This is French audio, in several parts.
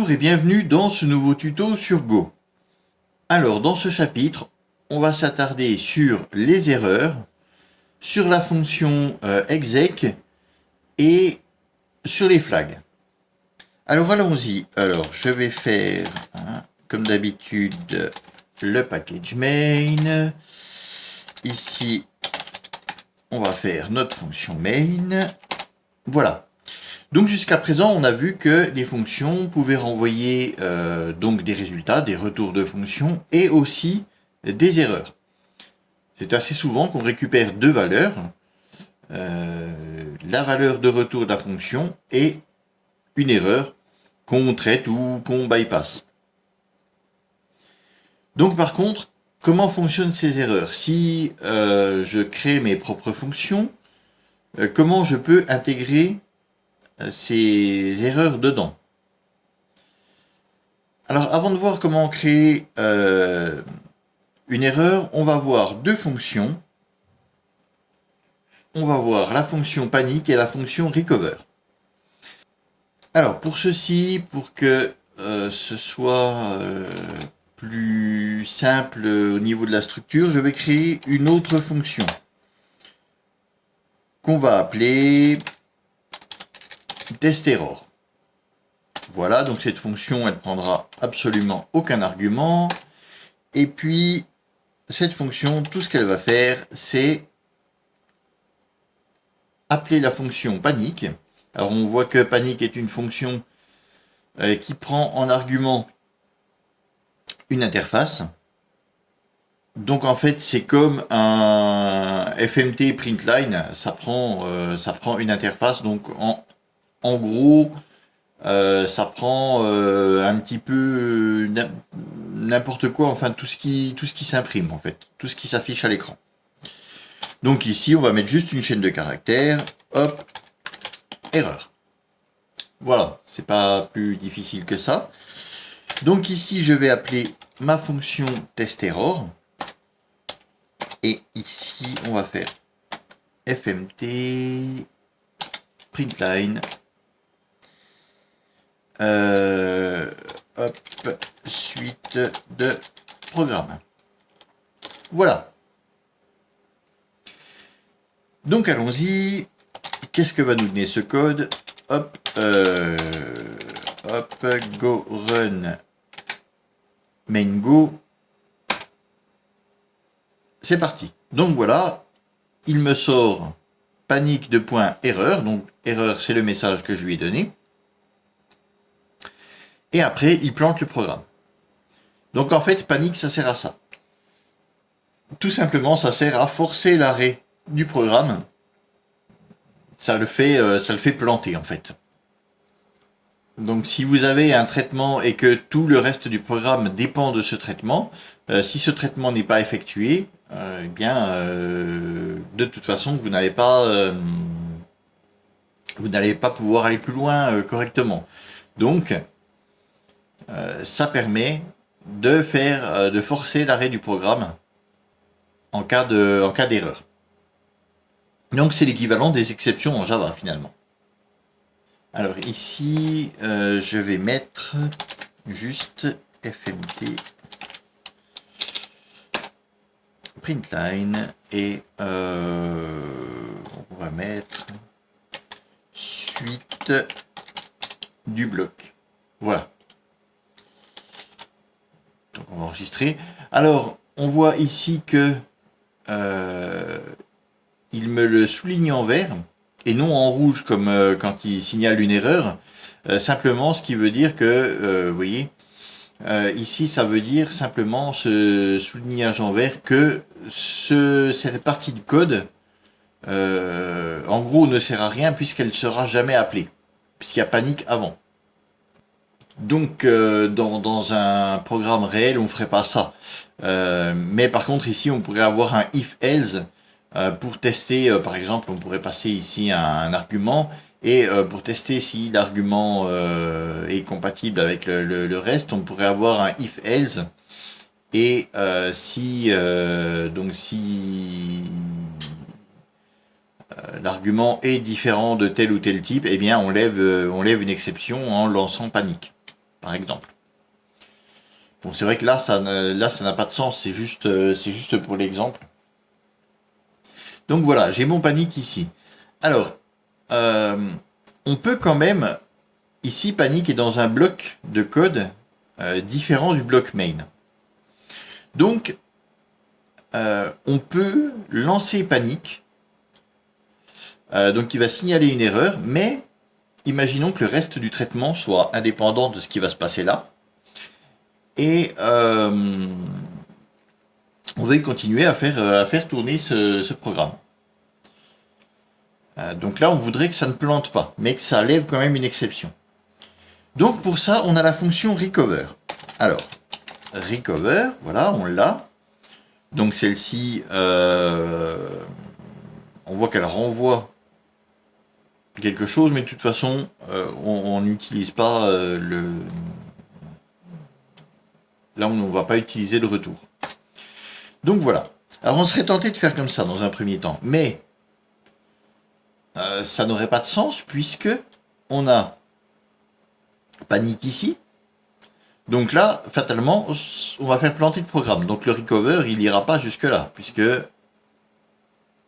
Bonjour et bienvenue dans ce nouveau tuto sur Go. Alors dans ce chapitre, on va s'attarder sur les erreurs, sur la fonction exec et sur les flags. Alors allons-y. Alors je vais faire, comme d'habitude, le package main. Ici, on va faire notre fonction main. Voilà. Donc jusqu'à présent, on a vu que les fonctions pouvaient renvoyer donc des résultats, des retours de fonctions et aussi des erreurs. C'est assez souvent qu'on récupère deux valeurs, la valeur de retour de la fonction et une erreur qu'on traite ou qu'on bypass. Donc par contre, comment fonctionnent ces erreurs? Si je crée mes propres fonctions, comment je peux intégrer ces erreurs dedans? Alors avant de voir comment créer une erreur, on va voir deux fonctions. On va voir la fonction panic et la fonction recover. Alors pour ceci, pour que ce soit plus simple au niveau de la structure, je vais créer une autre fonction qu'on va appeler test_error. Voilà, donc cette fonction, elle prendra absolument aucun argument. Et puis, cette fonction, tout ce qu'elle va faire, c'est appeler la fonction panic. Alors, on voit que panic est une fonction qui prend en argument une interface. Donc, en fait, c'est comme un FMT println, ça prend une interface. Donc, en gros, ça prend un petit peu n'importe quoi, enfin tout ce qui s'imprime en fait, tout ce qui s'affiche à l'écran. Donc ici, on va mettre juste une chaîne de caractères, hop, erreur. Voilà, c'est pas plus difficile que ça. Donc ici, je vais appeler ma fonction test_error. Et ici, on va faire fmt println. Hop, suite de programme. Voilà. Donc allons-y. Qu'est-ce que va nous donner ce code? Hop, go run main go. C'est parti. Donc voilà, il me sort panic de point erreur. Donc erreur, c'est le message que je lui ai donné. Et après, il plante le programme. Donc en fait, panic, ça sert à ça. Tout simplement, ça sert à forcer l'arrêt du programme. Ça le fait planter en fait. Donc si vous avez un traitement et que tout le reste du programme dépend de ce traitement, si ce traitement n'est pas effectué, eh bien, de toute façon, vous n'allez pas pouvoir aller plus loin correctement. Donc, ça permet de forcer l'arrêt du programme en cas d'erreur. Donc c'est l'équivalent des exceptions en Java finalement. Alors ici, je vais mettre juste fmt println et on va mettre suite du bloc. Voilà. Donc on va enregistrer. Alors, on voit ici que il me le souligne en vert et non en rouge comme quand il signale une erreur. Simplement, ce qui veut dire que, vous voyez, ici, ça veut dire simplement ce soulignage en vert que cette partie de code, en gros, ne sert à rien puisqu'elle ne sera jamais appelée, puisqu'il y a panic avant. Donc dans un programme réel, on ne ferait pas ça. Mais par contre, ici, on pourrait avoir un if-else pour tester, par exemple, on pourrait passer ici un argument et pour tester si l'argument est compatible avec le reste, on pourrait avoir un if-else et si l'argument est différent de tel ou tel type, eh bien on lève une exception en lançant panic. par exemple. Bon, c'est vrai que là, ça n'a pas de sens, c'est juste pour l'exemple. Donc voilà, j'ai mon panique ici. Alors, on peut quand même, ici, panique est dans un bloc de code différent du bloc main. Donc, on peut lancer panique, donc il va signaler une erreur, mais imaginons que le reste du traitement soit indépendant de ce qui va se passer là, et on veuille continuer à faire tourner ce programme. Donc là, on voudrait que ça ne plante pas, mais que ça lève quand même une exception. Donc pour ça, on a la fonction recover. Alors, recover, voilà, on l'a. Donc celle-ci, on voit qu'elle renvoie quelque chose, mais de toute façon, on n'utilise pas là, on ne va pas utiliser le retour. Donc voilà. Alors on serait tenté de faire comme ça dans un premier temps, mais ça n'aurait pas de sens puisque on a panique ici. Donc là, fatalement, on va faire planter le programme. Donc le recover, il n'ira pas jusque là, puisque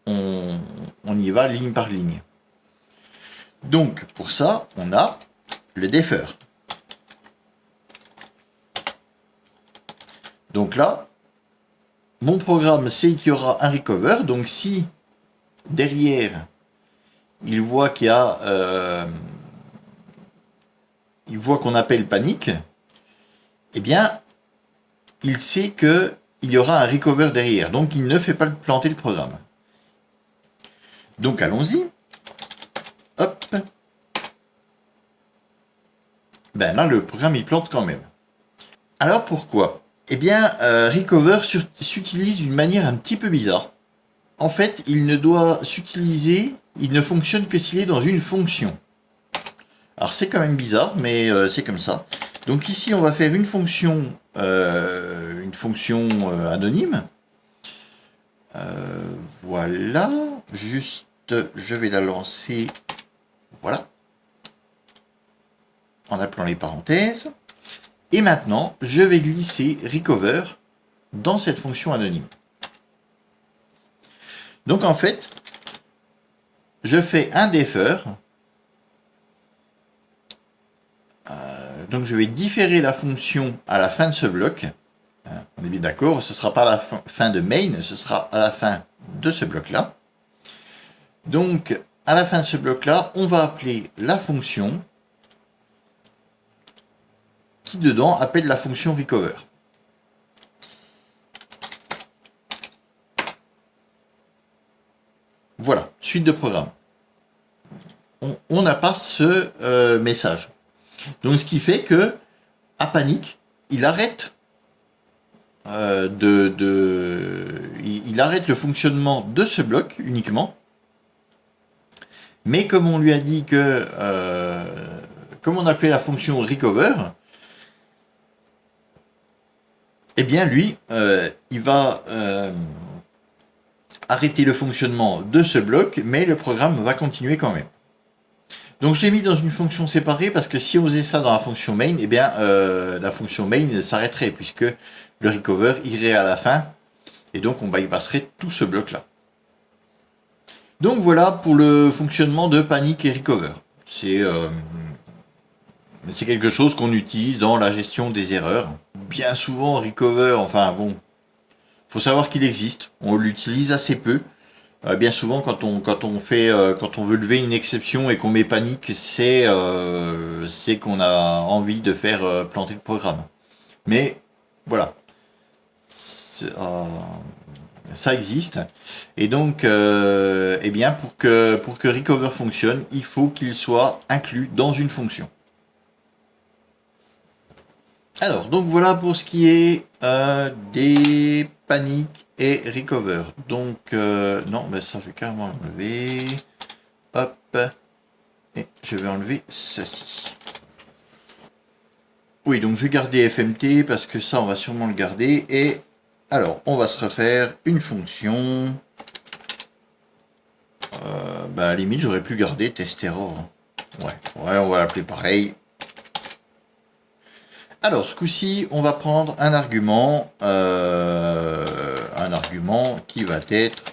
on y va ligne par ligne. Donc pour ça, on a le defer. Donc là, mon programme sait qu'il y aura un recover. Donc si derrière, il voit qu'il y a, il voit qu'on appelle panique, eh bien, il sait qu'il y aura un recover derrière. Donc il ne fait pas planter le programme. Donc allons-y. Hop. Ben là, le programme, il plante quand même. Alors pourquoi? Eh bien, recover s'utilise d'une manière un petit peu bizarre. En fait, il ne doit s'utiliser, il ne fonctionne que s'il est dans une fonction. Alors c'est quand même bizarre, mais c'est comme ça. Donc ici, on va faire une fonction anonyme. Voilà. Juste, je vais la lancer. Voilà. En appelant les parenthèses. Et maintenant, je vais glisser recover dans cette fonction anonyme. Donc en fait, je fais un defer. Donc je vais différer la fonction à la fin de ce bloc. On est bien d'accord, ce ne sera pas à la fin de main, ce sera à la fin de ce bloc-là. Donc à la fin de ce bloc-là, on va appeler la fonction qui dedans appelle la fonction recover. Voilà, suite de programme. On n'a pas ce message. Donc ce qui fait que, à panique, il arrête il arrête le fonctionnement de ce bloc uniquement. Mais comme on lui a dit que, comme on appelait la fonction recover, eh bien lui, il va arrêter le fonctionnement de ce bloc, mais le programme va continuer quand même. Donc je l'ai mis dans une fonction séparée parce que si on faisait ça dans la fonction main, eh bien la fonction main s'arrêterait puisque le recover irait à la fin et donc on bypasserait tout ce bloc là. Donc voilà pour le fonctionnement de panique et recover. C'est quelque chose qu'on utilise dans la gestion des erreurs. Bien souvent recover, enfin bon, faut savoir qu'il existe, on l'utilise assez peu. Bien souvent, quand on veut lever une exception et qu'on met panique, c'est qu'on a envie de faire planter le programme. Mais voilà, ça existe. Et donc, eh bien, pour que recover fonctionne, il faut qu'il soit inclus dans une fonction. Alors, donc voilà pour ce qui est des paniques et recover. Donc, non, mais ça, je vais carrément l'enlever. Hop. Et je vais enlever ceci. Oui, donc je vais garder FMT parce que ça, on va sûrement le garder. Et alors, on va se refaire une fonction. À la limite, j'aurais pu garder test error. Ouais, on va l'appeler pareil. Alors, ce coup-ci, on va prendre un argument qui va être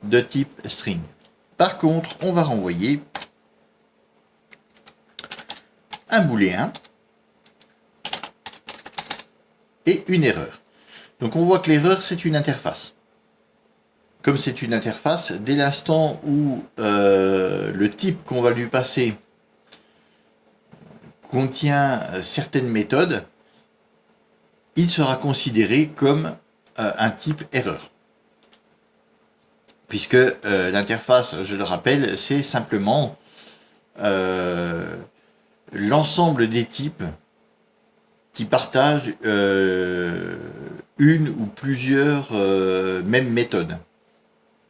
de type string. Par contre, on va renvoyer un booléen et une erreur. Donc on voit que l'erreur, c'est une interface. Comme c'est une interface, dès l'instant où le type qu'on va lui passer contient certaines méthodes, il sera considéré comme un type erreur. Puisque l'interface, je le rappelle, c'est simplement l'ensemble des types qui partagent une ou plusieurs mêmes méthodes.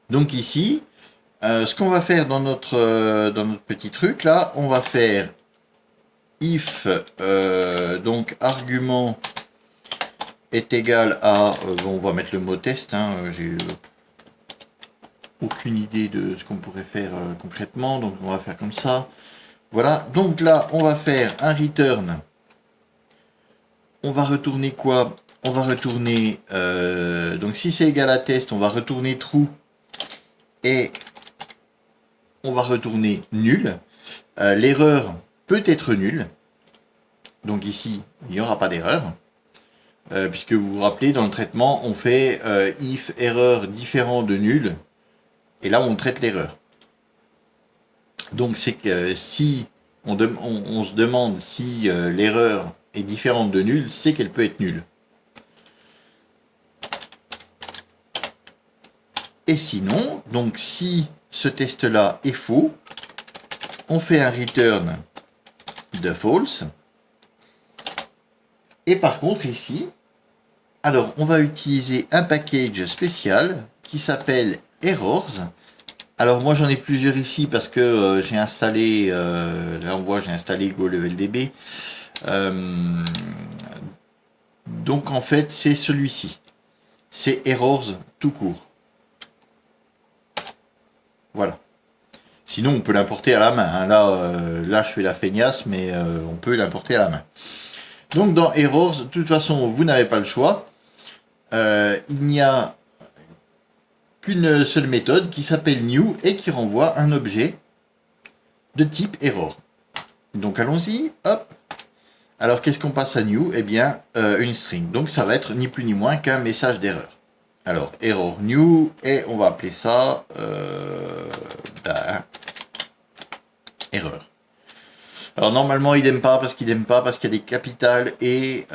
Donc ici, ce qu'on va faire dans notre petit truc là, on va faire if donc argument est égal à, bon, on va mettre le mot test, hein, j'ai aucune idée de ce qu'on pourrait faire concrètement, donc on va faire comme ça. Voilà, donc là on va faire un return. On va retourner quoi? On va retourner, donc si c'est égal à test, on va retourner true et on va retourner nul. L'erreur peut être nulle, donc ici il n'y aura pas d'erreur, puisque vous vous rappelez, dans le traitement on fait if erreur différent de nul, et là on traite l'erreur. Donc c'est que si on se demande si l'erreur est différente de nul, c'est qu'elle peut être nulle. Et sinon, donc si ce test-là est faux, on fait un return de false. Et par contre ici, alors on va utiliser un package spécial qui s'appelle errors. Alors moi j'en ai plusieurs ici parce que j'ai installé, là on voit j'ai installé GoLevelDB. Donc en fait c'est celui-ci. C'est errors tout court. Voilà. Sinon, on peut l'importer à la main. Hein. Là, je fais la feignasse, mais on peut l'importer à la main. Donc, dans Errors, de toute façon, vous n'avez pas le choix. Il n'y a qu'une seule méthode qui s'appelle new et qui renvoie un objet de type error. Donc, allons-y. Hop. Alors, qu'est-ce qu'on passe à new? Eh bien, une string. Donc, ça va être ni plus ni moins qu'un message d'erreur. Alors, error new, et on va appeler ça erreur. Alors, normalement, il n'aime pas parce qu'il n'aime pas parce qu'il y a des capitales et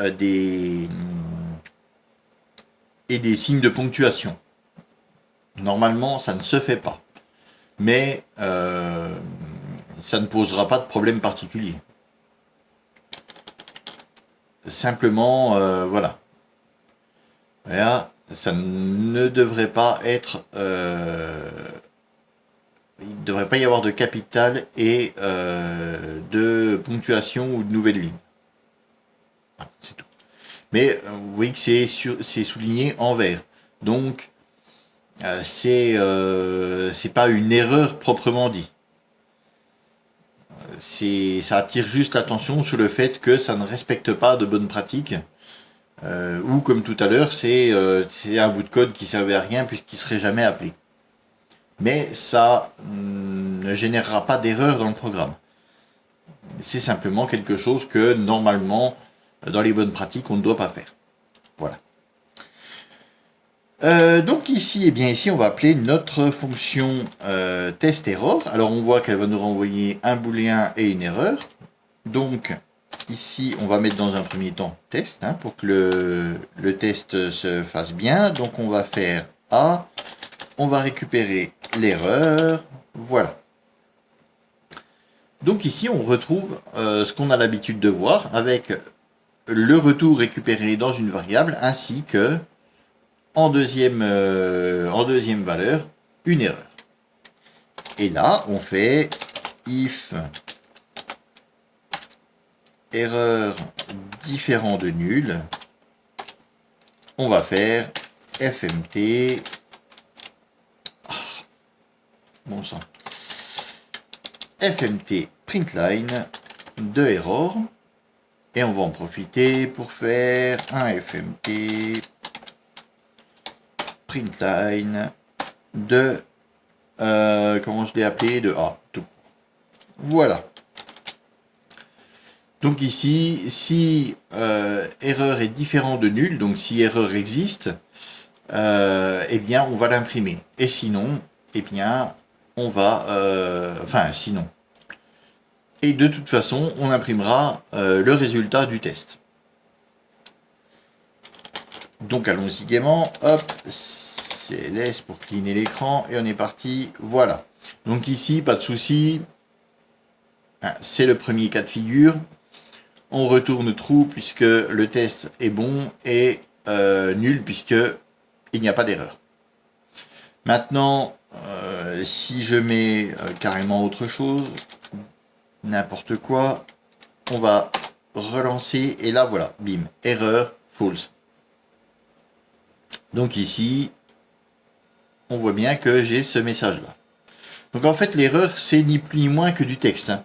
des signes de ponctuation. Normalement, ça ne se fait pas. Mais ça ne posera pas de problème particulier. Simplement, voilà. Là, ça ne devrait pas être... il ne devrait pas y avoir de capital et de ponctuation ou de nouvelles lignes. Voilà, c'est tout. Mais vous voyez que c'est souligné en vert. Donc, c'est pas une erreur proprement dit. Ça attire juste l'attention sur le fait que ça ne respecte pas de bonnes pratiques. Ou comme tout à l'heure, c'est un bout de code qui servait à rien puisqu'il ne serait jamais appelé. Mais ça ne générera pas d'erreur dans le programme. C'est simplement quelque chose que normalement, dans les bonnes pratiques, on ne doit pas faire. Voilà. Donc ici, ici, on va appeler notre fonction test_error. Alors on voit qu'elle va nous renvoyer un booléen et une erreur. Donc ici, on va mettre dans un premier temps test pour que le test se fasse bien. Donc on va faire A, on va récupérer l'erreur, voilà. Donc ici, on retrouve ce qu'on a l'habitude de voir avec le retour récupéré dans une variable ainsi que en deuxième valeur, une erreur. Et là, on fait if erreur différent de nul. On va faire fmt. Bon sang. fmt println de error. Et on va en profiter pour faire un FMT println de, comment je l'ai appelé, de A, tout. Voilà. Donc ici, si erreur est différent de nul, donc si erreur existe, eh bien on va l'imprimer. Et sinon, eh bien on va, enfin sinon. Et de toute façon, on imprimera le résultat du test. Donc allons-y gaiement, hop, CLS pour cleaner l'écran, et on est parti, voilà. Donc ici, pas de souci, c'est le premier cas de figure. On retourne true puisque le test est bon et nul puisque il n'y a pas d'erreur. Maintenant, si je mets carrément autre chose, n'importe quoi, on va relancer et là voilà, bim, erreur, false. Donc ici, on voit bien que j'ai ce message-là. Donc en fait, l'erreur, c'est ni plus ni moins que du texte. Hein.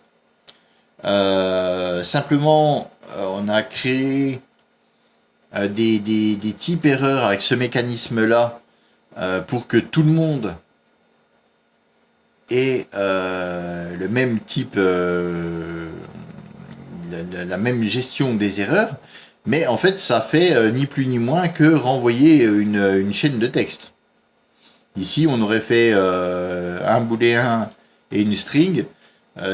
Simplement, on a créé des types erreurs avec ce mécanisme-là pour que tout le monde ait le même type, la même gestion des erreurs. Mais en fait, ça fait ni plus ni moins que renvoyer une chaîne de texte. Ici, on aurait fait un booléen et une string.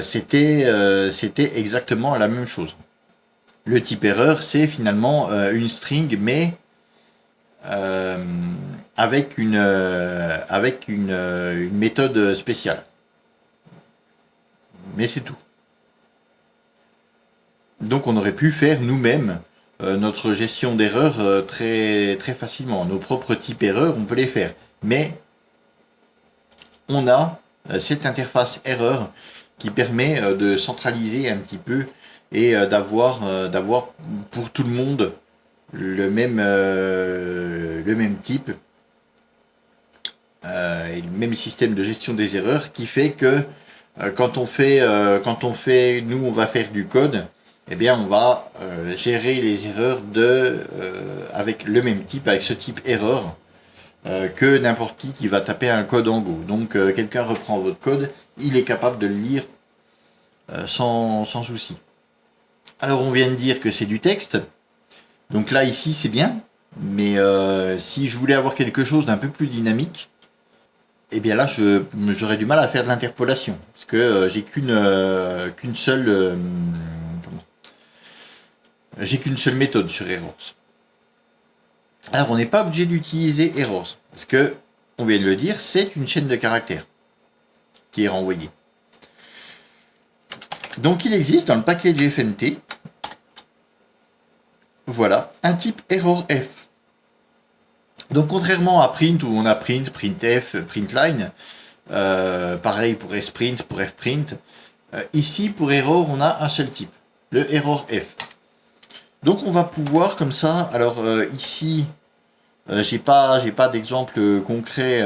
C'était exactement la même chose. Le type erreur, c'est finalement une string, mais avec une méthode spéciale. Mais c'est tout. Donc on aurait pu faire nous-mêmes notre gestion d'erreurs très, très facilement. Nos propres types erreurs, on peut les faire. Mais on a cette interface erreur qui permet de centraliser un petit peu et d'avoir pour tout le monde le même type et le même système de gestion des erreurs qui fait que quand on fait nous on va faire du code, eh bien on va gérer les erreurs avec le même type, avec ce type erreur que n'importe qui va taper un code en Go. Donc quelqu'un reprend votre code, il est capable de le lire sans souci. Alors on vient de dire que c'est du texte, donc là ici c'est bien, mais si je voulais avoir quelque chose d'un peu plus dynamique, eh bien là j'aurais du mal à faire de l'interpolation, parce que j'ai qu'une seule méthode sur errors. Alors on n'est pas obligé d'utiliser errors, parce que on vient de le dire, c'est une chaîne de caractères qui est renvoyée. Donc il existe dans le package FMT, voilà, un type error F. Donc contrairement à print où on a print, printf, println, pareil pour sprint, pour fprint, ici pour error on a un seul type, le error F. Donc on va pouvoir comme ça, alors ici j'ai pas d'exemple concret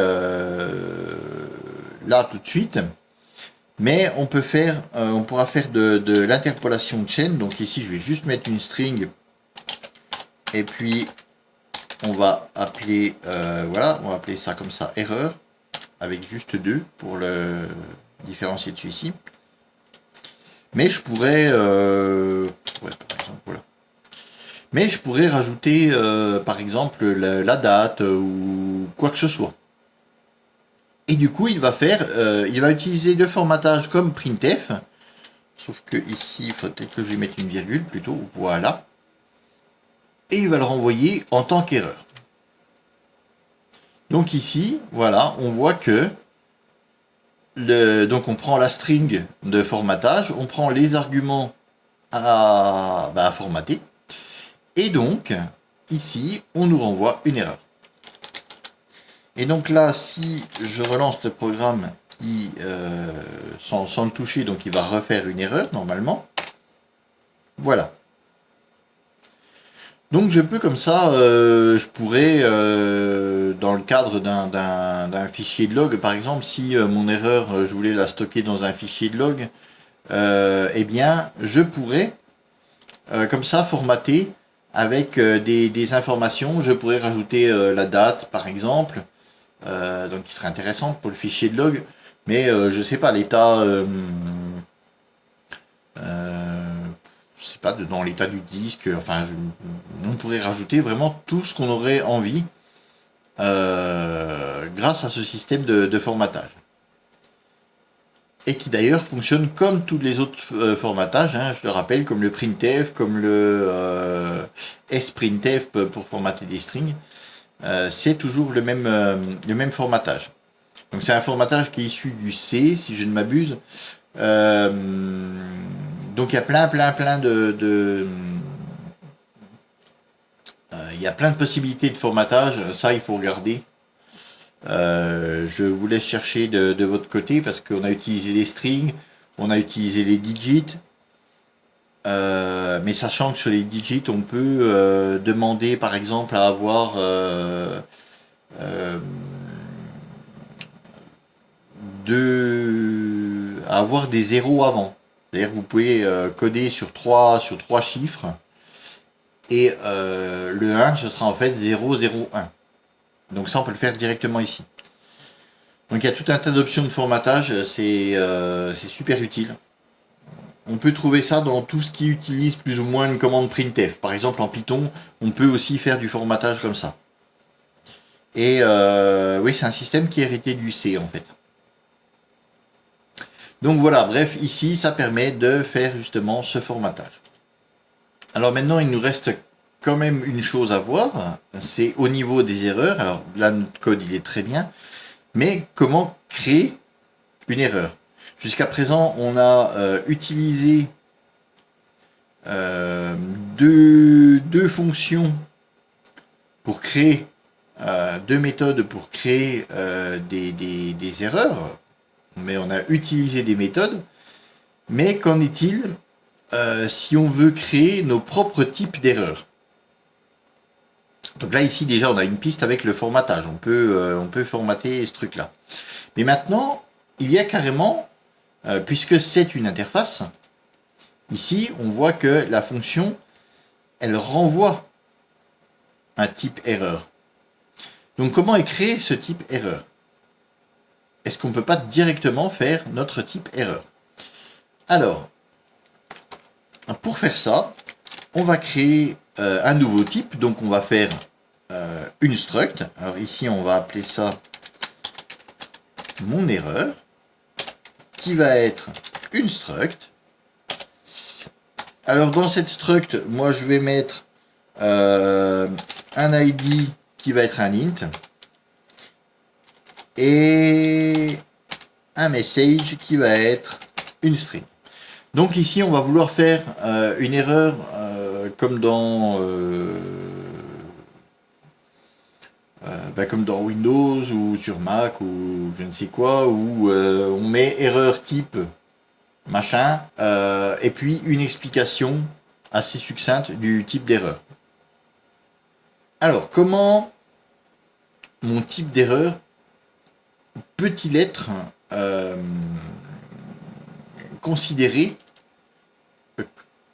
là tout de suite, mais on pourra faire de l'interpolation de chaîne. Donc ici je vais juste mettre une string et puis on va appeler voilà, on va appeler ça comme ça erreur avec juste 2 pour le différencier de celui-ci. Mais je pourrais ouais, par exemple, voilà. Mais je pourrais rajouter par exemple la date ou quoi que ce soit. Et du coup il va utiliser le formatage comme printf, sauf que ici il faudrait peut-être que je lui mette une virgule plutôt, voilà. Et il va le renvoyer en tant qu'erreur. Donc ici, voilà, on voit que donc on prend la string de formatage, on prend les arguments à formater, et donc ici on nous renvoie une erreur. Et donc là, si je relance le programme sans le toucher, donc il va refaire une erreur normalement. Voilà. Donc je peux comme ça, je pourrais, dans le cadre d'un fichier de log, par exemple, si mon erreur, je voulais la stocker dans un fichier de log, eh bien, je pourrais comme ça formatée avec des informations. Je pourrais rajouter la date par exemple, donc qui serait intéressante pour le fichier de log, mais je sais pas, l'état, je sais pas, dans l'état du disque, enfin on pourrait rajouter vraiment tout ce qu'on aurait envie grâce à ce système de formatage. Et qui d'ailleurs fonctionne comme tous les autres formatages, hein, je le rappelle, comme le printf, comme le sprintf pour formater des strings. C'est toujours le même formatage. Donc c'est un formatage qui est issu du C, si je ne m'abuse. Donc il y a plein il y a plein de possibilités de formatage, ça il faut regarder. Je vous laisse chercher de votre côté parce qu'on a utilisé les strings, on a utilisé les digits, mais sachant que sur les digits on peut demander par exemple à avoir des zéros avant. C'est-à-dire que vous pouvez coder sur trois chiffres et le 1 ce sera en fait 0, 0, 1. Donc ça on peut le faire directement ici. Donc il y a tout un tas d'options de formatage, c'est super utile. On peut trouver ça dans tout ce qui utilise plus ou moins une commande printf. Par exemple en Python, on peut aussi faire du formatage comme ça. Et oui, c'est un système qui est hérité du C en fait. Donc voilà, bref, ici ça permet de faire justement ce formatage. Alors maintenant il nous reste quand même une chose à voir, c'est au niveau des erreurs. Alors là notre code il est très bien, mais comment créer une erreur? Jusqu'à présent on a utilisé deux fonctions pour créer, deux méthodes pour créer des erreurs, mais on a utilisé des méthodes, mais qu'en est-il si on veut créer nos propres types d'erreurs? Donc là, ici, déjà, on a une piste avec le formatage. On peut formater ce truc-là. Mais maintenant, il y a carrément, puisque c'est une interface, ici, on voit que la fonction, elle renvoie un type erreur. Donc, comment est créé ce type erreur? Est-ce qu'on ne peut pas directement faire notre type erreur? Alors, pour faire ça, on va créer un nouveau type, donc on va faire une struct. Alors ici on va appeler ça mon erreur, qui va être une struct. Alors dans cette struct, moi je vais mettre un ID qui va être un int, et un message qui va être une string. Donc ici on va vouloir faire une erreur comme dans Windows ou sur Mac ou je ne sais quoi, où on met erreur type machin et puis une explication assez succincte du type d'erreur. Alors comment mon type d'erreur peut-il être considéré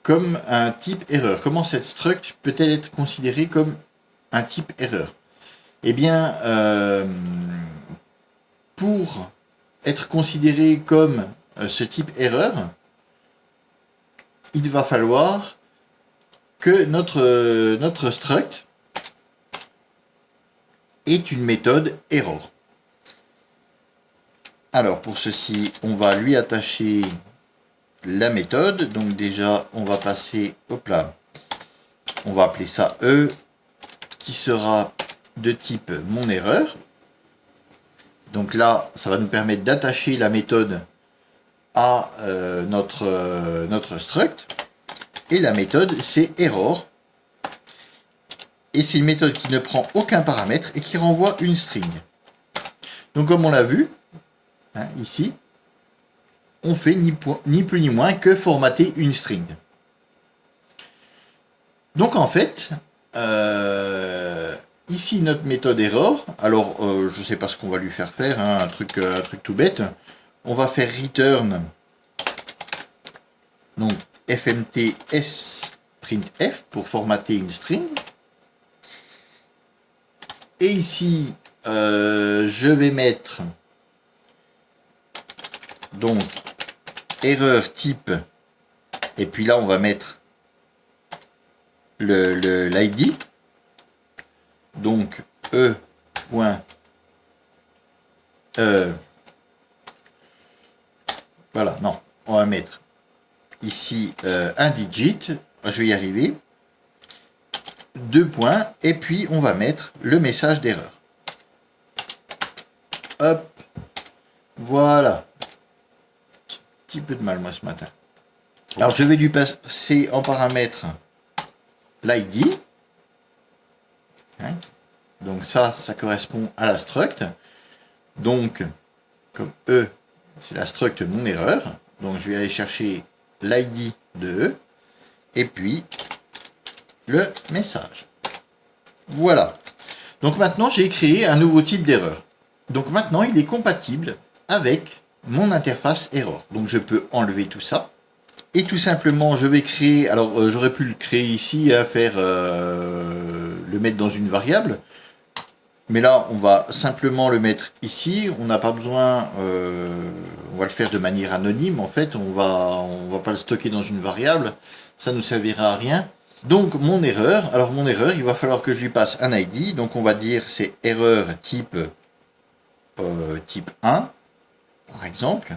comme un type erreur? Comment cette struct peut-elle être considérée comme un type erreur? Eh bien, pour être considéré comme ce type erreur, il va falloir que notre struct ait une méthode error. Alors, pour ceci, on va lui attacher la méthode. Donc déjà, on va passer, hop là, on va appeler ça E, qui sera de type mon erreur. Donc là, ça va nous permettre d'attacher la méthode à notre struct. Et la méthode, c'est error. Et c'est une méthode qui ne prend aucun paramètre et qui renvoie une string. Donc comme on l'a vu, hein, ici, on fait ni plus ni moins que formater une string. Donc en fait, ici notre méthode error, alors je ne sais pas ce qu'on va lui faire faire, hein, un truc tout bête. On va faire return donc fmts printf pour formater une string. Et ici, je vais mettre donc erreur type, et puis là on va mettre l'ID, donc voilà, non, on va mettre ici un digit, je vais y arriver, 2 points, et puis on va mettre le message d'erreur. Hop, voilà. Petit peu de mal moi ce matin. Alors je vais lui passer en paramètre l'ID. Hein, donc ça correspond à la struct. Donc, comme E, c'est la struct mon erreur. Donc je vais aller chercher l'ID de E. Et puis, le message. Voilà. Donc maintenant, j'ai créé un nouveau type d'erreur. Donc maintenant, il est compatible avec mon interface error. Donc je peux enlever tout ça. Et tout simplement, je vais créer... Alors, j'aurais pu le créer ici, le mettre dans une variable. Mais là, on va simplement le mettre ici. On n'a pas besoin... on va le faire de manière anonyme. En fait, on va pas le stocker dans une variable. Ça ne nous servira à rien. Donc, mon erreur. Alors, mon erreur, il va falloir que je lui passe un ID. Donc, on va dire c'est erreur type 1, par exemple.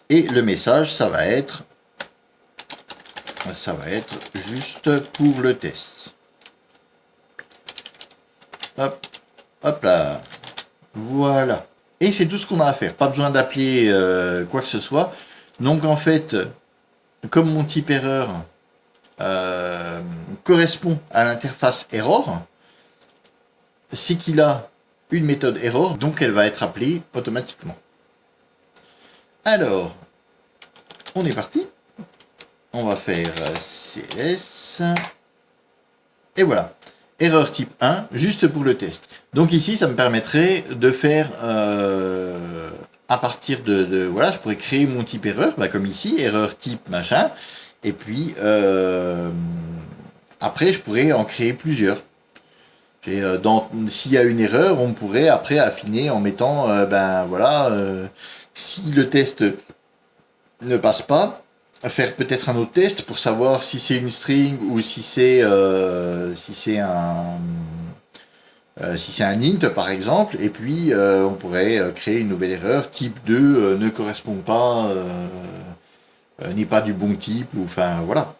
Et le message, ça va être juste pour le test. Hop, hop là. Voilà. Et c'est tout ce qu'on a à faire. Pas besoin d'appeler quoi que ce soit. Donc en fait, comme mon type erreur correspond à l'interface error, c'est qu'il a une méthode error, donc elle va être appelée automatiquement. Alors, on est parti. On va faire CS. Et voilà. Erreur type 1, juste pour le test. Donc ici, ça me permettrait de faire, à partir voilà, je pourrais créer mon type erreur, comme ici, erreur type machin. Et puis, après, je pourrais en créer plusieurs. S'il y a une erreur, on pourrait après affiner en mettant, voilà, si le test ne passe pas, faire peut-être un autre test pour savoir si c'est une string ou si c'est un int par exemple, et puis on pourrait créer une nouvelle erreur type 2 ne correspond pas, n'est pas du bon type, ou enfin voilà.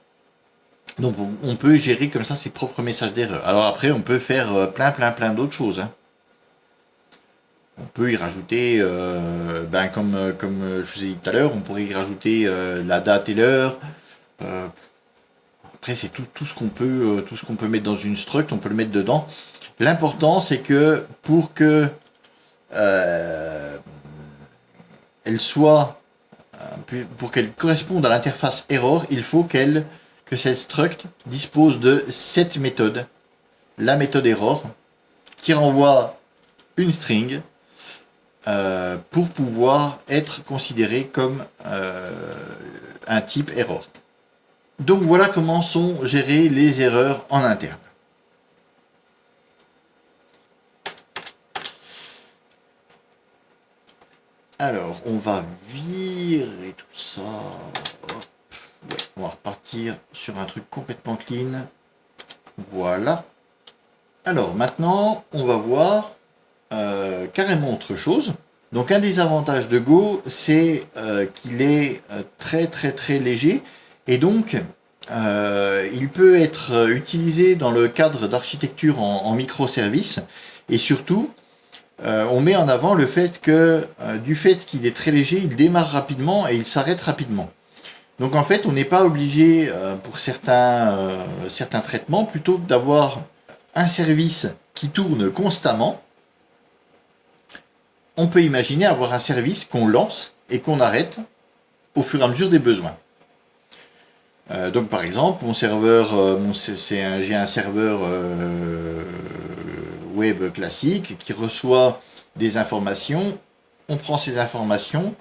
Donc on peut gérer comme ça ses propres messages d'erreur. Alors après on peut faire plein d'autres choses, hein. On peut y rajouter, comme je vous ai dit tout à l'heure, on pourrait y rajouter la date et l'heure. Après, c'est tout ce qu'on peut mettre dans une struct, on peut le mettre dedans. L'important, c'est que pour que pour qu'elle corresponde à l'interface error, il faut que cette struct dispose de cette méthode, la méthode error, qui renvoie une string. Pour pouvoir être considéré comme un type error. Donc voilà comment sont gérées les erreurs en interne. Alors, on va virer tout ça. Hop. Ouais, on va repartir sur un truc complètement clean. Voilà. Alors, maintenant, on va voir carrément autre chose. Donc un des avantages de Go, c'est qu'il est très léger, et donc il peut être utilisé dans le cadre d'architecture en microservices, et surtout on met en avant le fait que du fait qu'il est très léger, il démarre rapidement et il s'arrête rapidement. Donc en fait on n'est pas obligé pour certains traitements plutôt que d'avoir un service qui tourne constamment. On peut imaginer avoir un service qu'on lance et qu'on arrête au fur et à mesure des besoins. Donc par exemple, mon serveur, j'ai un serveur web classique qui reçoit des informations. On prend ces informations,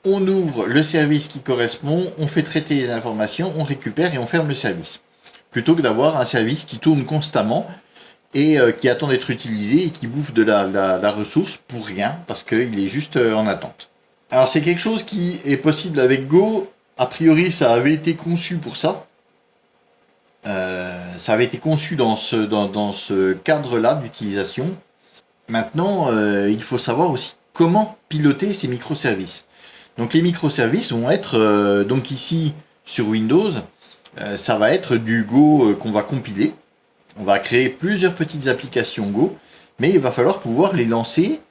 on ouvre le service qui correspond, on fait traiter les informations, on récupère et on ferme le service. Plutôt que d'avoir un service qui tourne constamment et qui attend d'être utilisé et qui bouffe de la ressource pour rien, parce qu'il est juste en attente. Alors c'est quelque chose qui est possible avec Go. A priori, ça avait été conçu pour ça. Ça avait été conçu dans ce cadre-là d'utilisation. Maintenant, il faut savoir aussi comment piloter ces microservices. Donc les microservices vont être, donc ici sur Windows, ça va être du Go qu'on va compiler. On va créer plusieurs petites applications Go, mais il va falloir pouvoir les lancer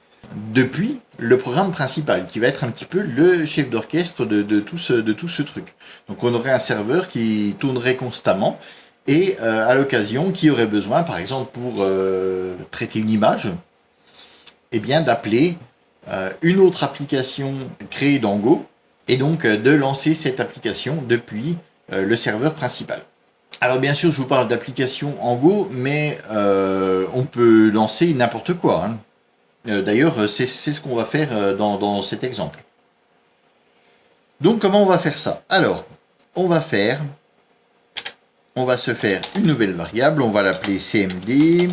depuis le programme principal, qui va être un petit peu le chef d'orchestre de tout ce truc. Donc on aurait un serveur qui tournerait constamment, et à l'occasion, qui aurait besoin, par exemple pour traiter une image, eh bien d'appeler une autre application créée dans Go, et donc de lancer cette application depuis le serveur principal. Alors bien sûr, je vous parle d'applications en Go, mais on peut lancer n'importe quoi. Hein. D'ailleurs, c'est ce qu'on va faire dans cet exemple. Donc comment on va faire ça? Alors, on va se faire une nouvelle variable, on va l'appeler cmd,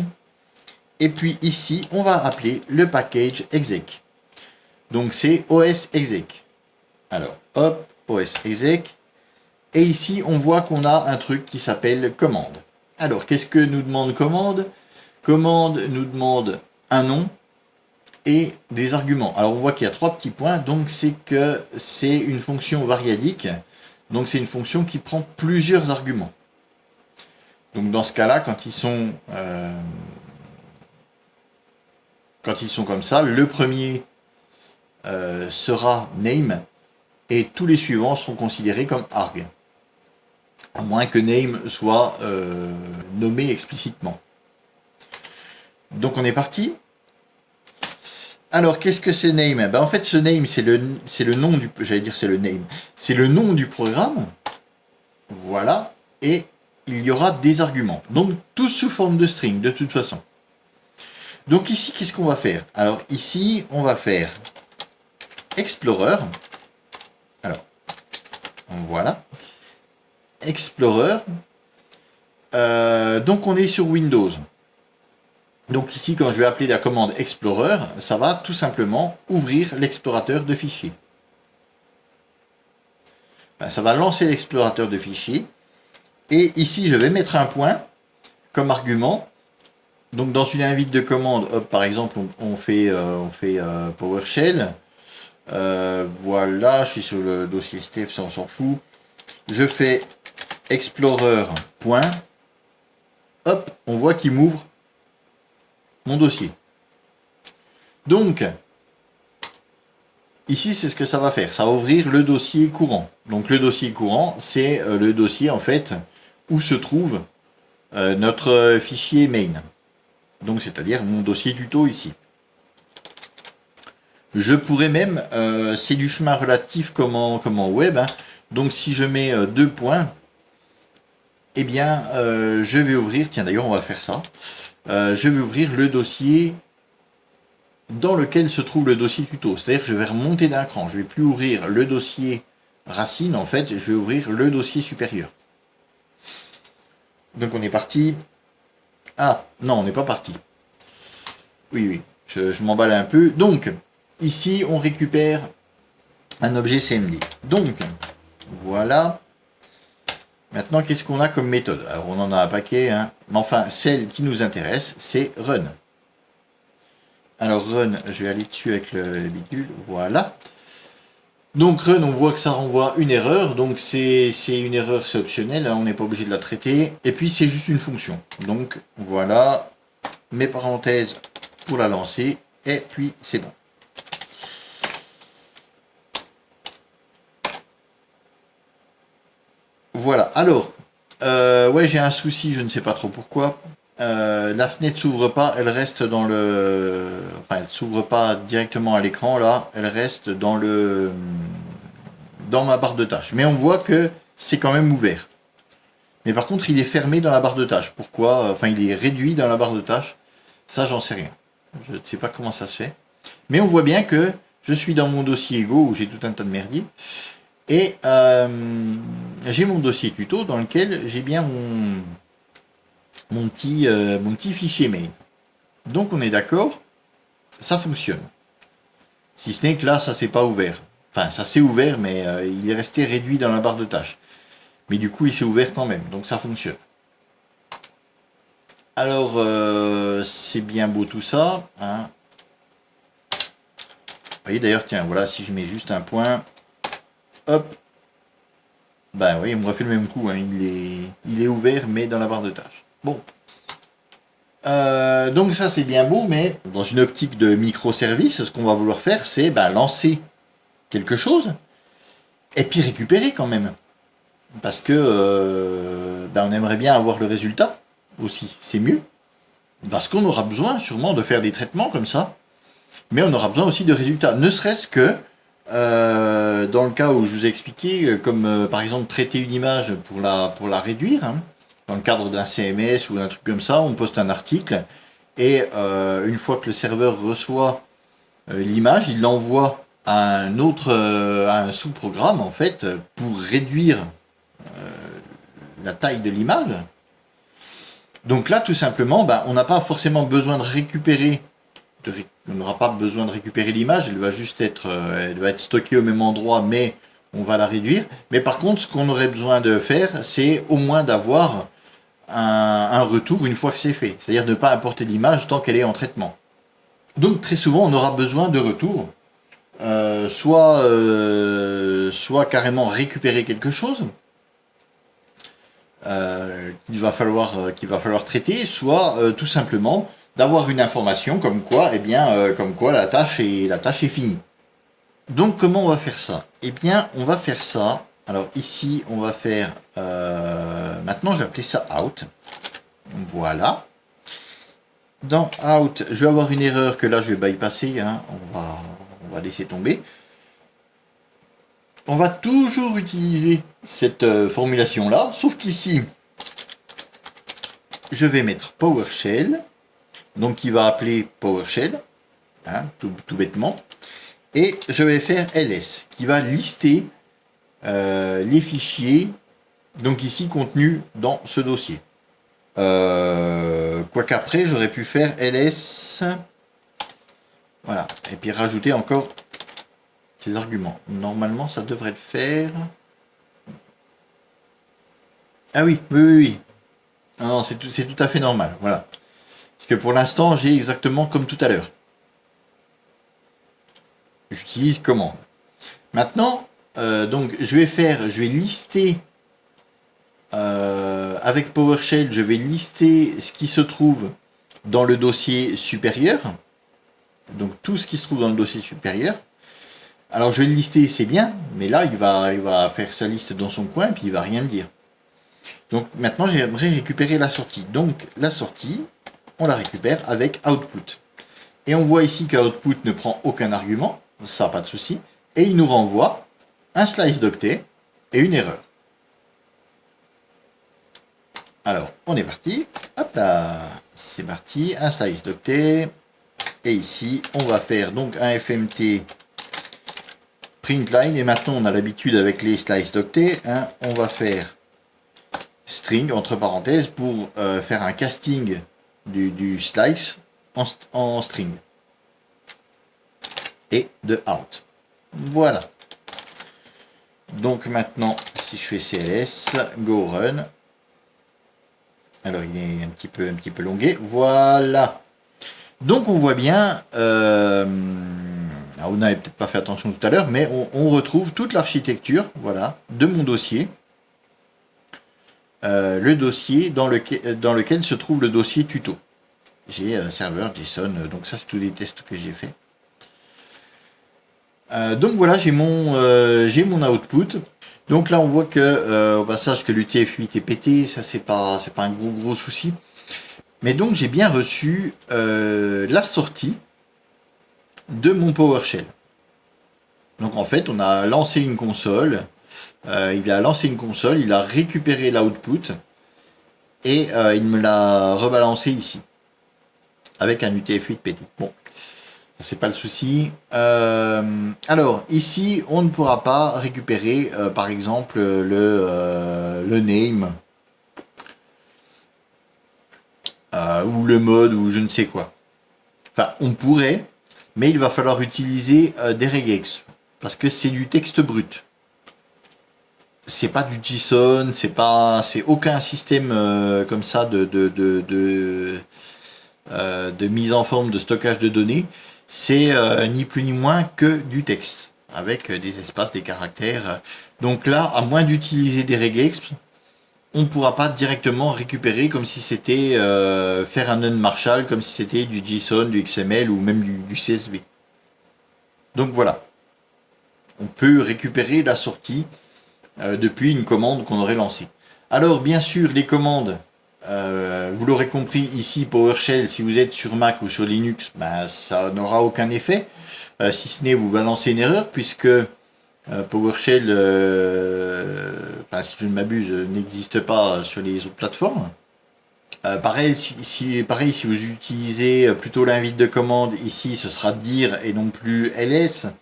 et puis ici, on va appeler le package exec. Donc c'est os exec. Alors, hop, os exec. Et ici, on voit qu'on a un truc qui s'appelle commande. Alors, qu'est-ce que nous demande commande? Commande nous demande un nom et des arguments. Alors, on voit qu'il y a 3 petits points, donc c'est que c'est une fonction variadique. Donc, c'est une fonction qui prend plusieurs arguments. Donc, dans ce cas-là, quand ils sont comme ça, le premier sera name et tous les suivants seront considérés comme arg. À moins que name soit nommé explicitement. Donc on est parti. Alors qu'est-ce que c'est name? Ben, en fait ce name c'est le nom du, j'allais dire c'est le name, c'est le nom du programme. Voilà, et il y aura des arguments. Donc tous sous forme de string de toute façon. Donc ici qu'est-ce qu'on va faire? Alors ici on va faire Explorer. Alors voilà. Explorer. Donc on est sur Windows. Donc ici, quand je vais appeler la commande Explorer, ça va tout simplement ouvrir l'explorateur de fichiers. Ben, ça va lancer l'explorateur de fichiers. Et ici, je vais mettre un point comme argument. Donc dans une invite de commande, hop, par exemple, on fait PowerShell. Voilà, je suis sur le dossier Steph, ça on s'en fout. Je fais Explorer. Hop, on voit qu'il m'ouvre mon dossier. Donc, ici, c'est ce que ça va faire. Ça va ouvrir le dossier courant. Donc, le dossier courant, c'est le dossier, en fait, où se trouve notre fichier main. Donc, c'est-à-dire mon dossier tuto ici. Je pourrais même, c'est du chemin relatif comme en web, hein. Donc, si je mets 2 points, eh bien, je vais ouvrir, tiens d'ailleurs on va faire ça, je vais ouvrir le dossier dans lequel se trouve le dossier tuto. C'est-à-dire que je vais remonter d'un cran, je ne vais plus ouvrir le dossier racine, en fait, je vais ouvrir le dossier supérieur. Donc on est parti. Ah, non, on n'est pas parti. Oui, je m'emballe un peu. Donc, ici, on récupère un objet CMD. Donc, voilà. Maintenant, qu'est-ce qu'on a comme méthode? Alors, on en a un paquet, hein. Mais enfin, celle qui nous intéresse, c'est run. Alors, run, je vais aller dessus avec le bidule. Voilà. Donc, run, on voit que ça renvoie une erreur. Donc, c'est une erreur, c'est optionnel. Hein, on n'est pas obligé de la traiter. Et puis, c'est juste une fonction. Donc, voilà. Mes parenthèses pour la lancer. Et puis, c'est bon. Voilà, alors, ouais, j'ai un souci, je ne sais pas trop pourquoi. La fenêtre s'ouvre pas, elle reste dans le... Enfin, elle s'ouvre pas directement à l'écran, là, elle reste dans ma barre de tâches. Mais on voit que c'est quand même ouvert. Mais par contre, il est fermé dans la barre de tâches. Pourquoi? Enfin, il est réduit dans la barre de tâches. Ça, j'en sais rien. Je ne sais pas comment ça se fait. Mais on voit bien que je suis dans mon dossier Go où j'ai tout un tas de merdier. Et j'ai mon dossier tuto dans lequel j'ai bien mon petit fichier mail. Donc on est d'accord, ça fonctionne. Si ce n'est que là, ça s'est pas ouvert. Enfin, ça s'est ouvert, mais il est resté réduit dans la barre de tâches. Mais du coup, il s'est ouvert quand même, donc ça fonctionne. Alors, c'est bien beau tout ça. Hein. Vous voyez d'ailleurs, tiens, voilà, si je mets juste un point, hop, ben oui, il me refait le même coup. Hein. Il est ouvert, mais dans la barre de tâches. Bon. Donc ça, c'est bien beau, mais dans une optique de microservice, ce qu'on va vouloir faire, c'est lancer quelque chose et puis récupérer quand même. Parce que on aimerait bien avoir le résultat aussi, c'est mieux. Parce qu'on aura besoin sûrement de faire des traitements comme ça, mais on aura besoin aussi de résultats. Ne serait-ce que dans le cas où je vous ai expliqué, comme par exemple traiter une image pour la réduire, hein, dans le cadre d'un CMS ou d'un truc comme ça, on poste un article, et une fois que le serveur reçoit l'image, il l'envoie à un sous-programme en fait, pour réduire la taille de l'image. Donc là, tout simplement, on n'a pas forcément besoin de récupérer, on n'aura pas besoin de récupérer l'image, elle va être stockée au même endroit, mais on va la réduire. Mais par contre, ce qu'on aurait besoin de faire, c'est au moins d'avoir un retour une fois que c'est fait. C'est-à-dire ne pas importer l'image tant qu'elle est en traitement. Donc très souvent, on aura besoin de retour. Soit carrément récupérer quelque chose qu'il va falloir traiter, soit tout simplement d'avoir une information comme quoi, la tâche est finie. Donc comment on va faire ça? Eh bien, on va faire ça. Alors ici, on va faire. Maintenant, je vais appeler ça out. Voilà. Dans out, je vais avoir une erreur que là, je vais bypasser. Hein. On va laisser tomber. On va toujours utiliser cette formulation-là, sauf qu'ici, je vais mettre PowerShell, donc qui va appeler PowerShell, hein, tout bêtement, et je vais faire ls, qui va lister les fichiers, donc ici contenus dans ce dossier. Quoiqu'après, j'aurais pu faire ls, voilà, et puis rajouter encore ces arguments. Normalement, ça devrait le faire. Ah oui. Non, c'est tout à fait normal, voilà. Parce que pour l'instant, j'ai exactement comme tout à l'heure. J'utilise commande. Maintenant, donc, je vais lister, avec PowerShell, je vais lister ce qui se trouve dans le dossier supérieur. Donc, tout ce qui se trouve dans le dossier supérieur. Alors je vais le lister, c'est bien, mais là il va faire sa liste dans son coin et puis il va rien me dire. Donc maintenant j'aimerais récupérer la sortie. Donc la sortie, on la récupère avec output. Et on voit ici qu'output ne prend aucun argument, ça pas de souci, et il nous renvoie un slice d'octet et une erreur. Alors on est parti, hop là, c'est parti, un slice d'octet, et ici on va faire donc un fmt printline, et maintenant on a l'habitude avec les slices d'octet, hein, on va faire string entre parenthèses pour faire un casting du slice en string et de out. Voilà. Donc maintenant, si je fais cls, go run, alors il est un petit peu longué, voilà. Donc on voit bien, alors, vous n'avez peut-être pas fait attention tout à l'heure, mais on retrouve toute l'architecture, voilà, de mon dossier. Le dossier dans lequel se trouve le dossier tuto. J'ai serveur, JSON, donc ça c'est tous les tests que j'ai fait. Donc voilà, j'ai mon output. Donc là on voit que au passage que l'UTF-8 est pété, ça c'est pas un gros souci. Mais donc j'ai bien reçu la sortie de mon PowerShell. Donc en fait, on a lancé une console, il a récupéré l'output et il me l'a rebalancé ici avec un UTF-8 pété. Bon, C'est pas le souci. Alors, ici, on ne pourra pas récupérer, par exemple, le name, ou le mode, ou je ne sais quoi. Enfin, on pourrait, mais il va falloir utiliser des regex, parce que c'est du texte brut. C'est pas du JSON, c'est aucun système comme ça de mise en forme de stockage de données. C'est ni plus ni moins que du texte, avec des espaces, des caractères. Donc là, à moins d'utiliser des regex, on ne pourra pas directement récupérer comme si c'était faire un non-Marshall, comme si c'était du JSON, du XML ou même du CSV. Donc voilà, on peut récupérer la sortie depuis une commande qu'on aurait lancée. Alors bien sûr, les commandes, vous l'aurez compris ici, PowerShell, si vous êtes sur Mac ou sur Linux, ben, ça n'aura aucun effet, si ce n'est vous balancer une erreur, puisque PowerShell, si je ne m'abuse, n'existe pas sur les autres plateformes. Pareil, si vous utilisez plutôt l'invite de commande, ici ce sera dir et non plus ls.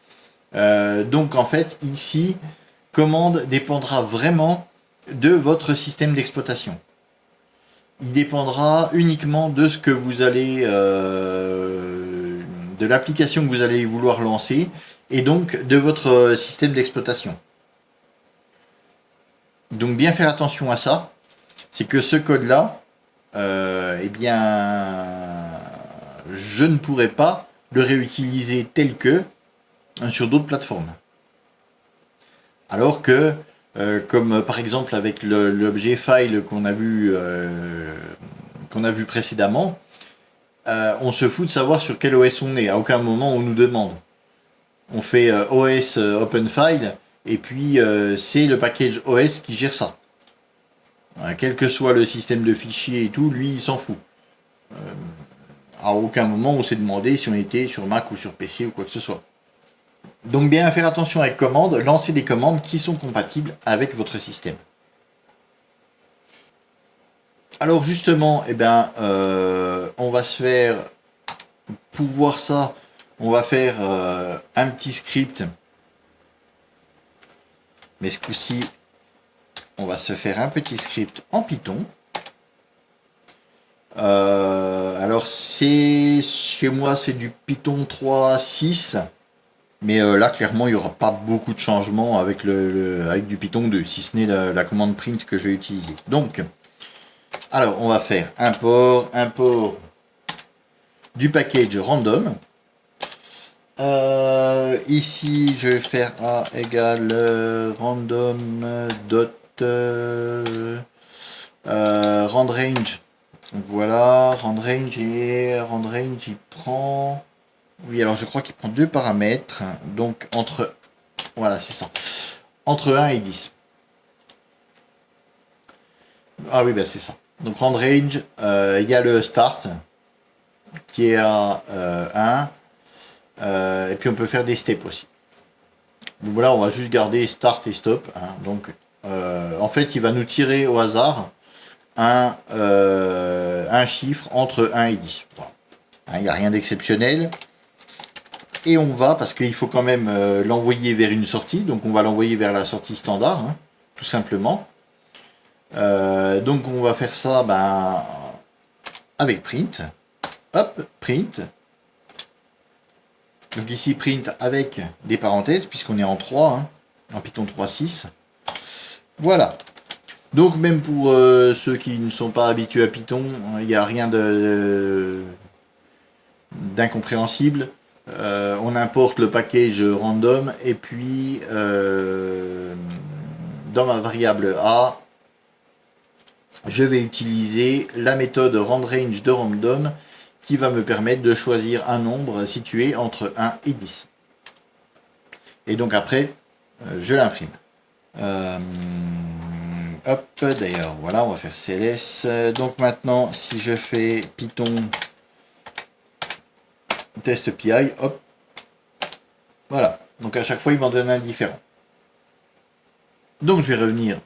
Donc en fait, ici, commande dépendra vraiment de votre système d'exploitation. Il dépendra uniquement de ce que vous allez, de l'application que vous allez vouloir lancer, et donc de votre système d'exploitation. Donc bien faire attention à ça, c'est que ce code-là, eh bien, je ne pourrais pas le réutiliser tel que sur d'autres plateformes. Alors que, comme par exemple avec l'objet file qu'on a vu précédemment, on se fout de savoir sur quel OS on est. À aucun moment on nous demande. On fait OS open file et puis c'est le package OS qui gère ça. Quel que soit le système de fichiers et tout, lui il s'en fout. À aucun moment on s'est demandé si on était sur Mac ou sur PC ou quoi que ce soit. Donc bien faire attention avec commandes, lancer des commandes qui sont compatibles avec votre système. Alors justement, eh ben, on va se faire, pour voir ça, on va faire un petit script. Mais ce coup-ci, on va se faire un petit script en Python. Alors chez moi c'est du Python 3.6. Mais là, clairement, il n'y aura pas beaucoup de changements avec, avec du Python 2, si ce n'est la commande print que je vais utiliser. Donc, alors, on va faire import du package random. Ici, je vais faire A égale random dot randRange. Voilà, randRange et randRange, il prend... Oui, alors je crois qu'il prend deux paramètres, donc entre, voilà, c'est ça, entre 1 et 10. Ah oui, ben c'est ça. Donc randRange, il y a le start, qui est à 1, et puis on peut faire des steps aussi. Donc voilà, on va juste garder start et stop. Hein. Donc, en fait, il va nous tirer au hasard un chiffre entre 1 et 10. Voilà. Hein, il n'y a rien d'exceptionnel. Et on va, parce qu'il faut quand même l'envoyer vers une sortie, donc on va l'envoyer vers la sortie standard, hein, tout simplement. Donc on va faire ça avec print. Hop, print. Donc ici print avec des parenthèses, puisqu'on est en 3, hein, en Python 3.6. Voilà. Donc même pour ceux qui ne sont pas habitués à Python, il n'y a rien d'incompréhensible. On importe le package random et puis dans ma variable A, je vais utiliser la méthode randRange de random qui va me permettre de choisir un nombre situé entre 1 et 10. Et donc après, je l'imprime. Hop, d'ailleurs, voilà, on va faire CLS. Donc maintenant, si je fais Python test PI, hop, voilà. Donc à chaque fois, il m'en donne un différent. Donc je vais revenir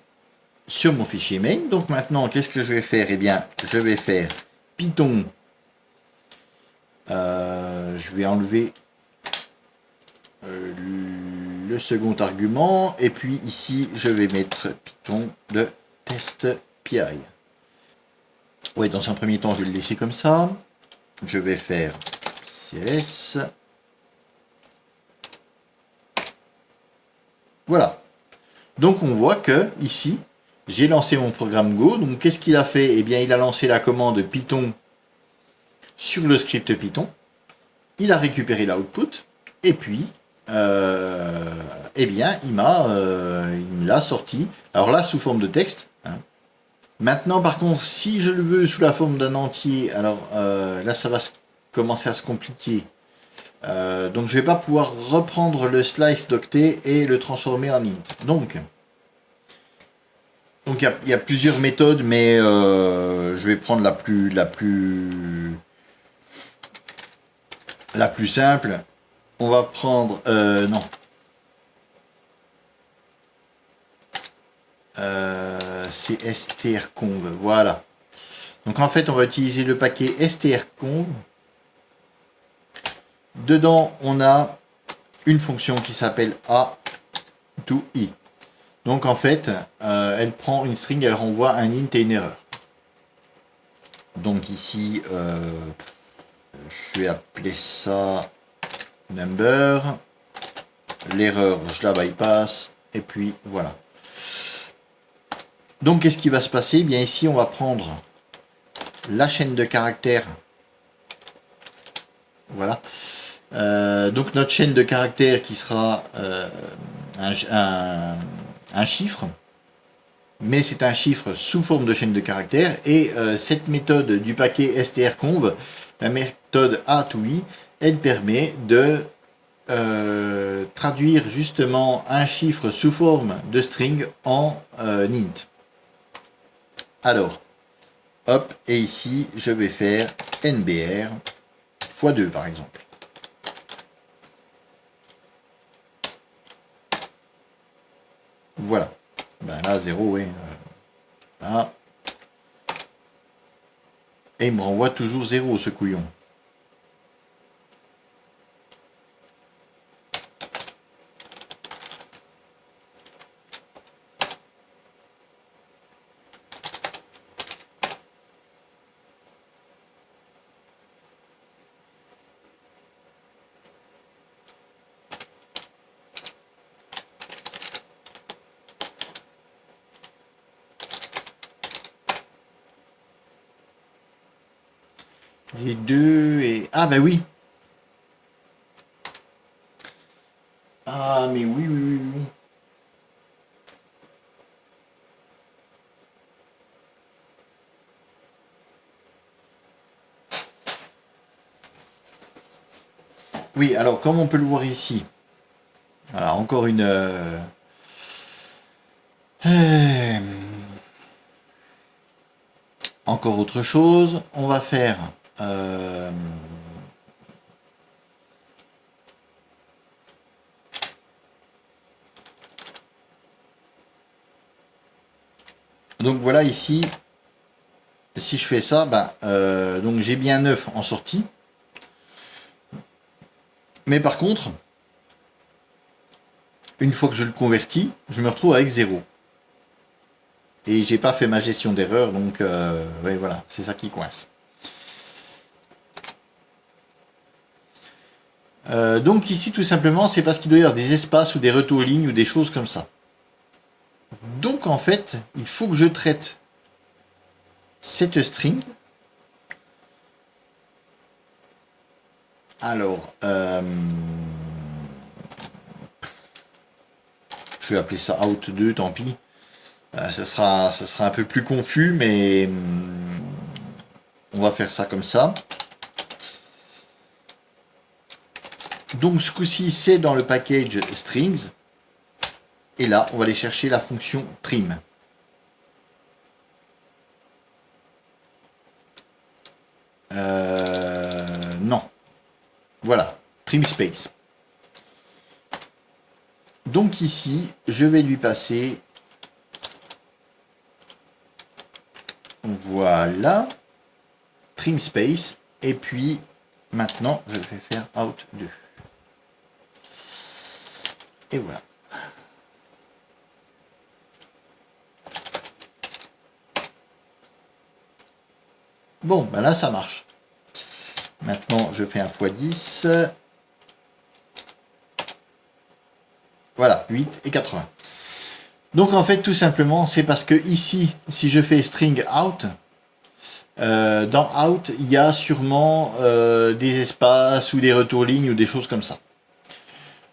sur mon fichier main. Donc maintenant, qu'est-ce que je vais faire? Eh bien, je vais faire Python je vais enlever le second argument. Et puis ici, je vais mettre Python de test.py. Ouais, dans un premier temps, je vais le laisser comme ça. Je vais faire CLS. Voilà. Donc on voit que ici, j'ai lancé mon programme Go. Donc qu'est-ce qu'il a fait? Eh bien, il a lancé la commande Python sur le script Python. Il a récupéré l'output. Et puis, eh bien, il me l'a sorti. Alors là, sous forme de texte. Hein. Maintenant, par contre, si je le veux sous la forme d'un entier, alors là, ça va commencer à se compliquer. Donc, je vais pas pouvoir reprendre le slice d'octet et le transformer en int. Donc il y a plusieurs méthodes, mais je vais prendre la plus simple. On va prendre non. C'est strconv, voilà. Donc en fait, on va utiliser le paquet strconv. Dedans, on a une fonction qui s'appelle a to i. Donc en fait, elle prend une string, elle renvoie un int et une erreur. Donc ici, je vais appeler ça number. L'erreur, je la bypass. Et puis voilà. Donc qu'est-ce qui va se passer? Eh bien ici, on va prendre la chaîne de caractères. Voilà. Donc notre chaîne de caractères qui sera un chiffre, mais c'est un chiffre sous forme de chaîne de caractères. Et cette méthode du paquet strconv, la méthode a2i, elle permet de traduire justement un chiffre sous forme de string en int. Alors, hop, et ici, je vais faire NBR x 2 par exemple. Voilà. Ben là, 0, oui. Là. Et il me renvoie toujours 0, ce couillon. J'ai 2 et... Ah ben oui. Ah mais oui, oui, oui, oui. Oui, alors comme on peut le voir ici, voilà, encore une... encore autre chose, on va faire... Donc voilà ici, si je fais ça, ben, donc j'ai bien 9 en sortie. Mais par contre, une fois que je le convertis, je me retrouve avec 0. Et j'ai pas fait ma gestion d'erreur, donc ouais, voilà, c'est ça qui coince. Donc ici, tout simplement, c'est parce qu'il doit y avoir des espaces ou des retours lignes ou des choses comme ça. Donc en fait, il faut que je traite cette string. Alors, je vais appeler ça out2, tant pis. Ce sera un peu plus confus, mais on va faire ça comme ça. Donc ce coup-ci, c'est dans le package strings. Et là, on va aller chercher la fonction trim. Non. Voilà, trim space. Donc ici, je vais lui passer... Voilà. Trim space. Et puis, Maintenant, je vais faire out 2. Et voilà. Bon, ben là, ça marche. Maintenant, je fais un x10. Voilà, 8 et 80. Donc, en fait, tout simplement, c'est parce que ici, si je fais string out, dans out, il y a sûrement des espaces ou des retours lignes ou des choses comme ça.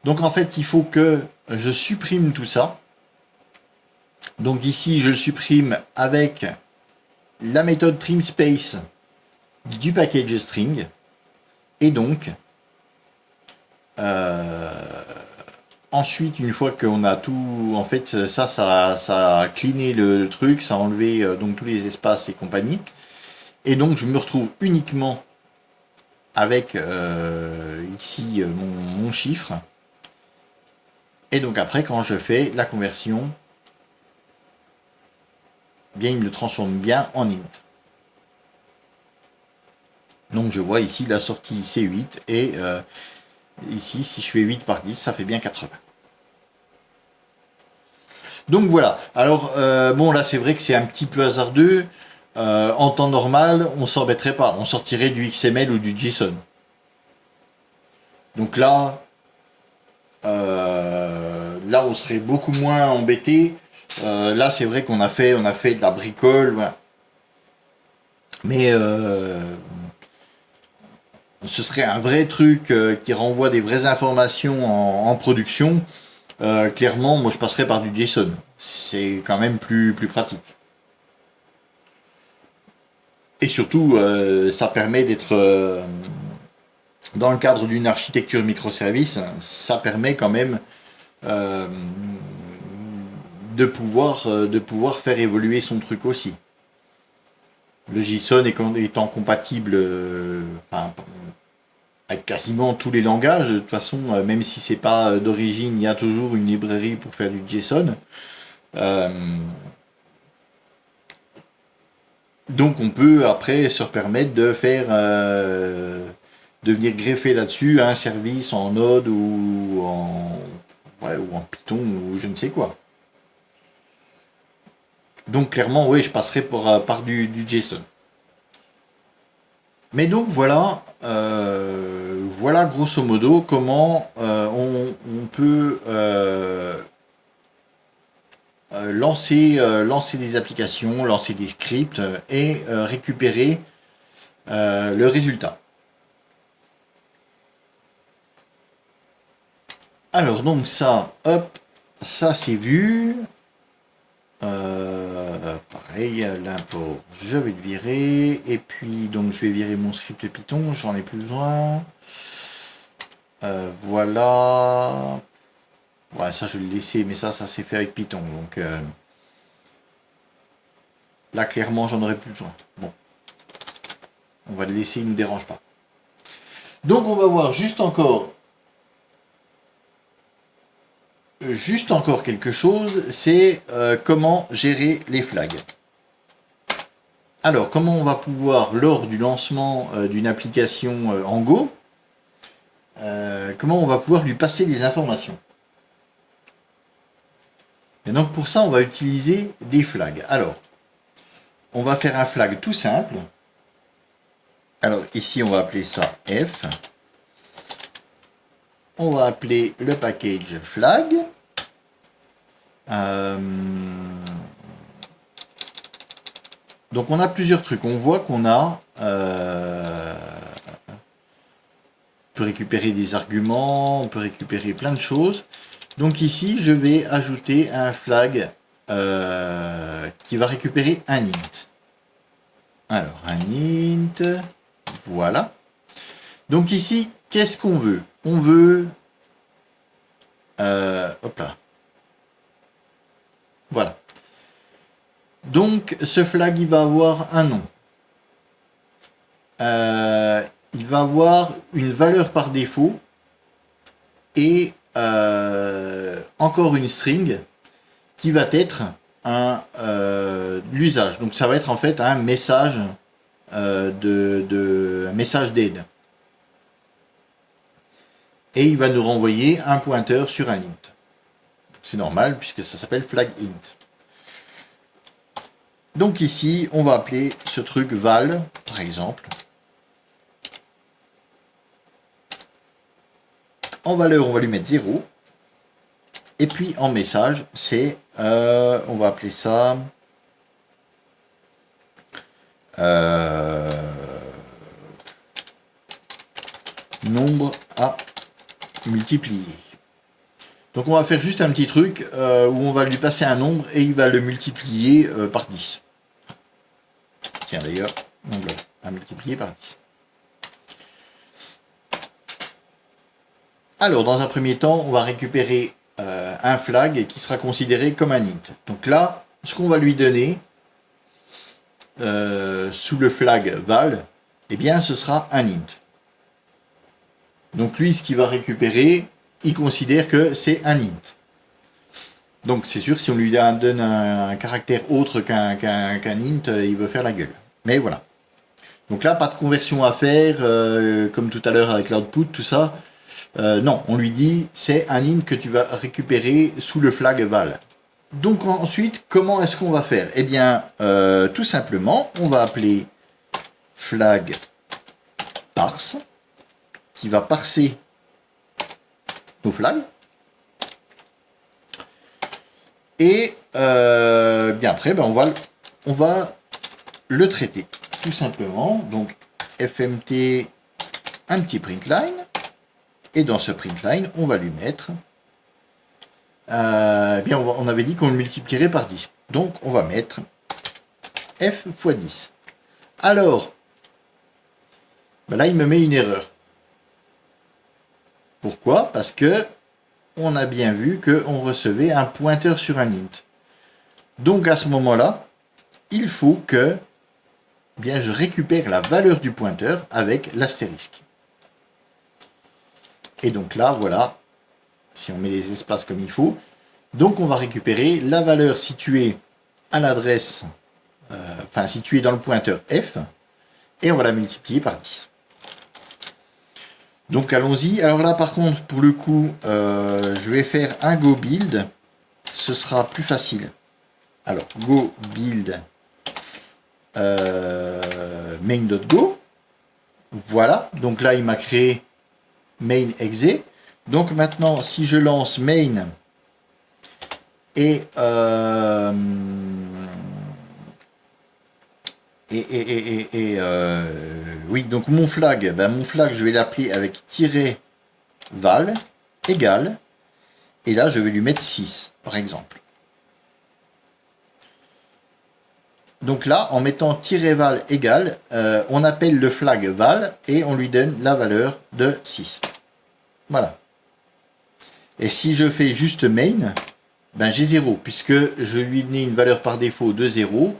Donc, en fait, il faut que je supprime tout ça. Donc, ici, je le supprime avec la méthode trimSpace du package string. Et donc, ensuite, une fois qu'on a tout, en fait, ça a cleané le truc, ça a enlevé donc tous les espaces et compagnie. Et donc, je me retrouve uniquement avec ici mon chiffre. Et donc après, quand je fais la conversion, bien, il me le transforme bien en int. Donc je vois ici la sortie c'est 8 et ici, si je fais 8 par 10, ça fait bien 80. Donc voilà. Alors, bon, là, c'est vrai que c'est un petit peu hasardeux. En temps normal, on s'embêterait pas. On sortirait du XML ou du JSON. Donc là, là, on serait beaucoup moins embêté. Là, c'est vrai qu'on a fait de la bricole. Voilà. Mais ce serait un vrai truc qui renvoie des vraies informations en production. Clairement, moi, je passerais par du JSON. C'est quand même plus pratique. Et surtout, ça permet d'être dans le cadre d'une architecture microservice, ça permet quand même de pouvoir faire évoluer son truc aussi. Le JSON étant compatible enfin, avec quasiment tous les langages, de toute façon, même si c'est pas d'origine, il y a toujours une librairie pour faire du JSON. Donc on peut après se permettre de faire de venir greffer là-dessus un service en Node ou en Python ou je ne sais quoi. Donc clairement, oui, je passerai par du JSON. Mais donc voilà, voilà grosso modo comment on peut lancer des applications, lancer des scripts et récupérer le résultat. Alors donc ça, hop, ça c'est vu. Pareil, l'import, je vais le virer. Et puis donc je vais virer mon script Python, j'en ai plus besoin. Voilà. Ouais, ça je vais le laisser, mais ça s'est fait avec Python. Donc là clairement j'en aurais plus besoin. Bon. On va le laisser, il ne nous dérange pas. Donc on va voir juste encore quelque chose, c'est comment gérer les flags. Alors, comment on va pouvoir, lors du lancement d'une application en Go, comment on va pouvoir lui passer des informations. Et donc pour ça, on va utiliser des flags. Alors, on va faire un flag tout simple. Alors ici, on va appeler ça F. On va appeler le package flag. Donc on a plusieurs trucs. On voit qu'on a on peut récupérer des arguments, on peut récupérer plein de choses. Donc ici, je vais ajouter un flag qui va récupérer un int. Alors un int, voilà. Donc ici, qu'est-ce qu'on veut? On veut hop là. Voilà. Donc, ce flag, il va avoir un nom. Il va avoir une valeur par défaut et encore une string qui va être l'usage. Donc, ça va être en fait un message un message d'aide. et il va nous renvoyer un pointeur sur un int. C'est normal puisque ça s'appelle flag int. Donc ici, on va appeler ce truc val, par exemple. En valeur, on va lui mettre 0. Et puis en message, c'est, on va appeler ça nombre à multiplier. Donc on va faire juste un petit truc où on va lui passer un nombre et il va le multiplier par 10. Tiens d'ailleurs, nombre à multiplier par 10. Alors dans un premier temps, on va récupérer un flag qui sera considéré comme un int. Donc là, ce qu'on va lui donner sous le flag val, eh bien ce sera un int. Donc lui, ce qu'il va récupérer, il considère que c'est un int. Donc c'est sûr, si on lui donne un caractère autre qu'un int, il veut faire la gueule. Mais voilà. Donc là, pas de conversion à faire, comme tout à l'heure avec l'output, tout ça. Non, on lui dit, c'est un int que tu vas récupérer sous le flag val. Donc ensuite, comment est-ce qu'on va faire? Eh bien, tout simplement, on va appeler flag parse, qui va parser nos flags. Et bien après, ben on va le traiter, tout simplement. Donc, fmt, un petit printline. Et dans ce printline, on va lui mettre... bien, on avait dit qu'on le multiplierait par 10. Donc, on va mettre f fois 10. Alors, ben là, il me met une erreur. Pourquoi? Parce que on a bien vu qu'on recevait un pointeur sur un int. Donc, à ce moment-là, il faut que bien, je récupère la valeur du pointeur avec l'astérisque. Et donc là, voilà, si on met les espaces comme il faut, donc on va récupérer la valeur située à l'adresse, enfin située dans le pointeur f, et on va la multiplier par 10. Donc allons-y. Alors là, par contre, pour le coup, je vais faire un go build, ce sera plus facile. Alors, go build main.go, voilà, donc là il m'a créé main exe. Donc maintenant, si je lance main et oui, donc mon flag, je vais l'appeler avec tiret val égal, et là je vais lui mettre 6 par exemple. Donc là, en mettant -val égal, on appelle le flag val et on lui donne la valeur de 6. Voilà. Et si je fais juste main, ben j'ai 0, puisque je lui donne une valeur par défaut de 0.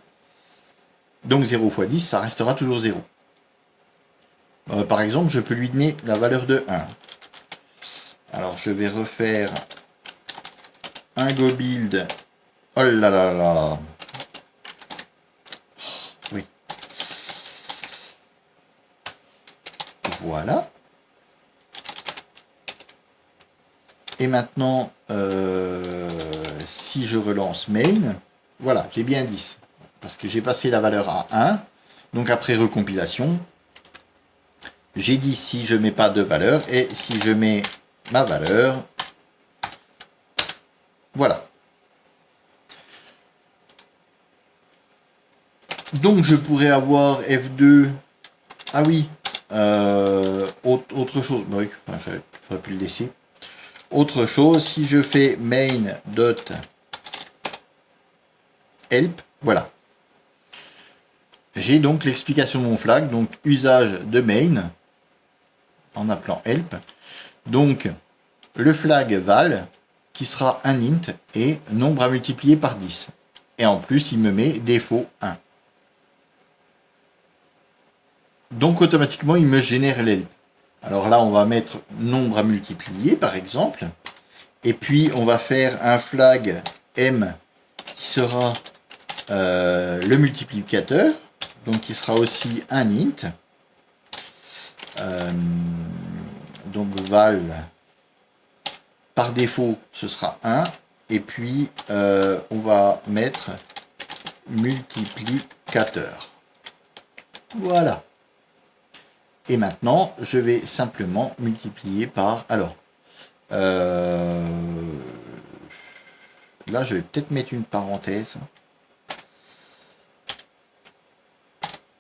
Donc 0 fois 10, ça restera toujours 0. Par exemple, je peux lui donner la valeur de 1. Alors je vais refaire un go build. Oh là là là. Oui. Voilà. Et maintenant, si je relance main, voilà, j'ai bien 10. Parce que j'ai passé la valeur à 1. Donc après recompilation, j'ai dit si je mets pas de valeur, et si je mets ma valeur, voilà. Donc je pourrais avoir F2, ah oui, autre chose, oui, enfin, j'aurais pu le laisser. Autre chose, si je fais main.help, voilà. J'ai donc l'explication de mon flag, donc usage de main, en appelant help. Donc, le flag val, qui sera un int, et nombre à multiplier par 10. Et en plus, il me met défaut 1. Donc, automatiquement, il me génère l'help. Alors là, on va mettre nombre à multiplier, par exemple. Et puis, on va faire un flag m, qui sera le multiplicateur. Donc, qui sera aussi un int. Donc, val par défaut, ce sera 1. Et puis, on va mettre multiplicateur. Voilà. Et maintenant, je vais simplement multiplier par... Alors, là, je vais peut-être mettre une parenthèse.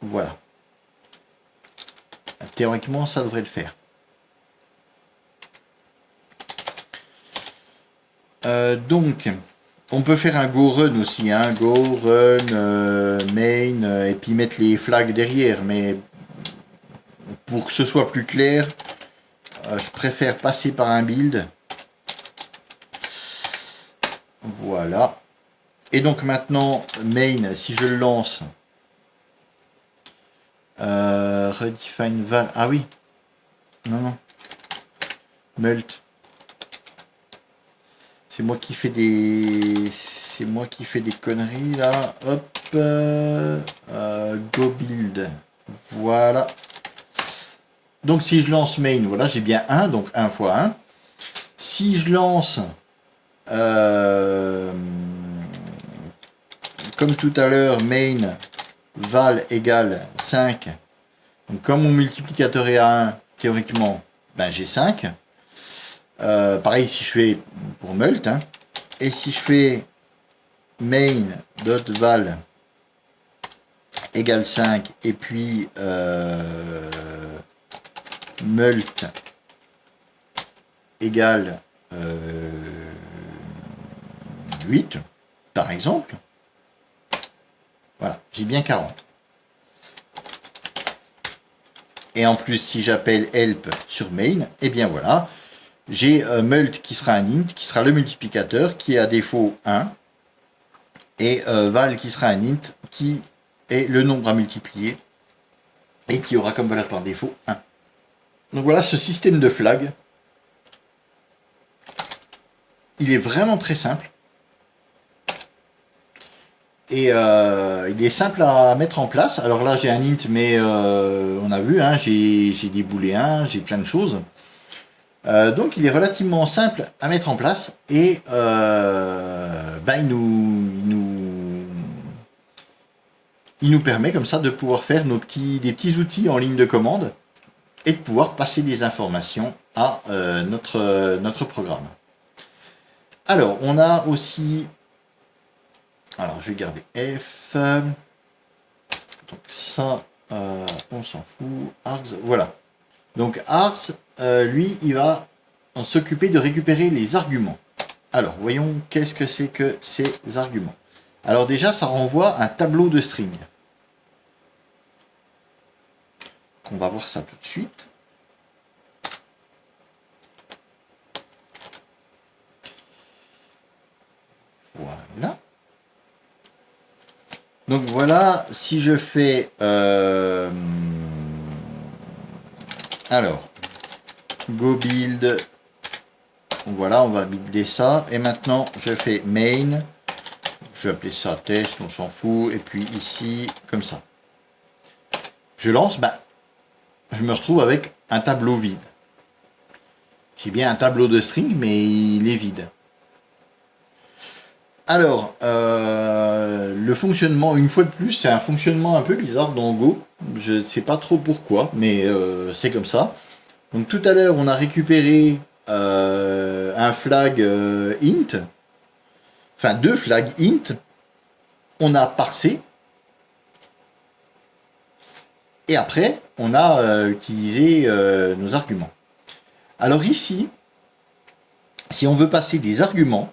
Voilà. Théoriquement, ça devrait le faire. Donc, on peut faire un go run aussi, hein, go run main, et puis mettre les flags derrière, mais pour que ce soit plus clair, je préfère passer par un build. Voilà. Et donc maintenant, main, si je le lance, redefine val, ah oui, non, mult. C'est moi qui fais des... C'est moi qui fais des conneries, là. Hop. Go build. Voilà. Donc, si je lance main, voilà, j'ai bien 1. Donc, 1 fois 1. Si je lance... comme tout à l'heure, main val égale 5. Donc, comme mon multiplicateur est à 1, théoriquement, ben, j'ai 5. Pareil si je fais pour mult, hein. Et si je fais main.val égale 5 et puis mult égale 8 par exemple, voilà, j'ai bien 40. Et en plus si j'appelle help sur main, et eh bien voilà, j'ai mult qui sera un int, qui sera le multiplicateur, qui est à défaut 1, et val qui sera un int, qui est le nombre à multiplier, et qui aura comme valeur par défaut 1. Donc voilà ce système de flag. Il est vraiment très simple. Et il est simple à mettre en place. Alors là j'ai un int, mais on a vu, hein, j'ai des booléens, j'ai plein de choses. Donc il est relativement simple à mettre en place et ben, il nous permet comme ça de pouvoir faire des petits outils en ligne de commande et de pouvoir passer des informations à notre programme. Alors on a aussi, alors je vais garder F, donc ça on s'en fout, args, voilà. Donc args, lui, il va s'occuper de récupérer les arguments. Alors, voyons qu'est-ce que c'est que ces arguments. Alors déjà, ça renvoie un tableau de string. On va voir ça tout de suite. Voilà. Donc voilà, si je fais... alors, go build, voilà, on va builder ça, et maintenant je fais main, je vais appeler ça test, on s'en fout, et puis ici, comme ça. Je lance, ben, je me retrouve avec un tableau vide. J'ai bien un tableau de string, mais il est vide. Alors, le fonctionnement, une fois de plus, c'est un fonctionnement un peu bizarre dans Go. Je ne sais pas trop pourquoi, mais c'est comme ça. Donc tout à l'heure, on a récupéré un flag int, enfin 2 flags int. On a parsé. Et après, on a utilisé nos arguments. Alors ici, si on veut passer des arguments,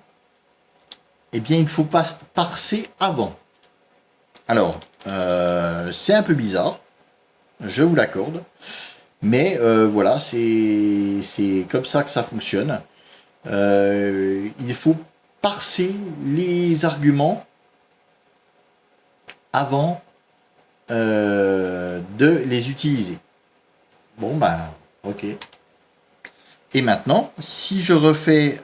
eh bien, il faut parser avant. Alors, c'est un peu bizarre, je vous l'accorde, mais voilà, c'est comme ça que ça fonctionne. Il faut parser les arguments avant de les utiliser. Bon, ben, ok. Et maintenant, si je refais,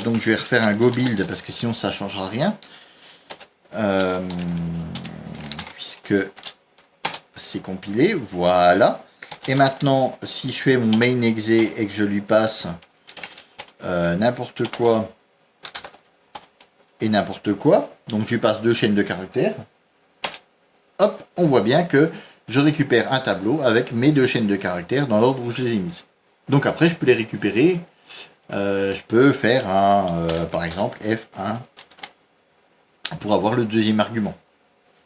donc je vais refaire un go build parce que sinon ça ne changera rien, puisque c'est compilé, voilà. Et maintenant, si je fais mon main exe et que je lui passe n'importe quoi et n'importe quoi. Donc je lui passe 2 chaînes de caractères. Hop, on voit bien que je récupère un tableau avec mes 2 chaînes de caractères dans l'ordre où je les ai mises. Donc après, je peux les récupérer. Je peux faire par exemple F1 pour avoir le deuxième argument.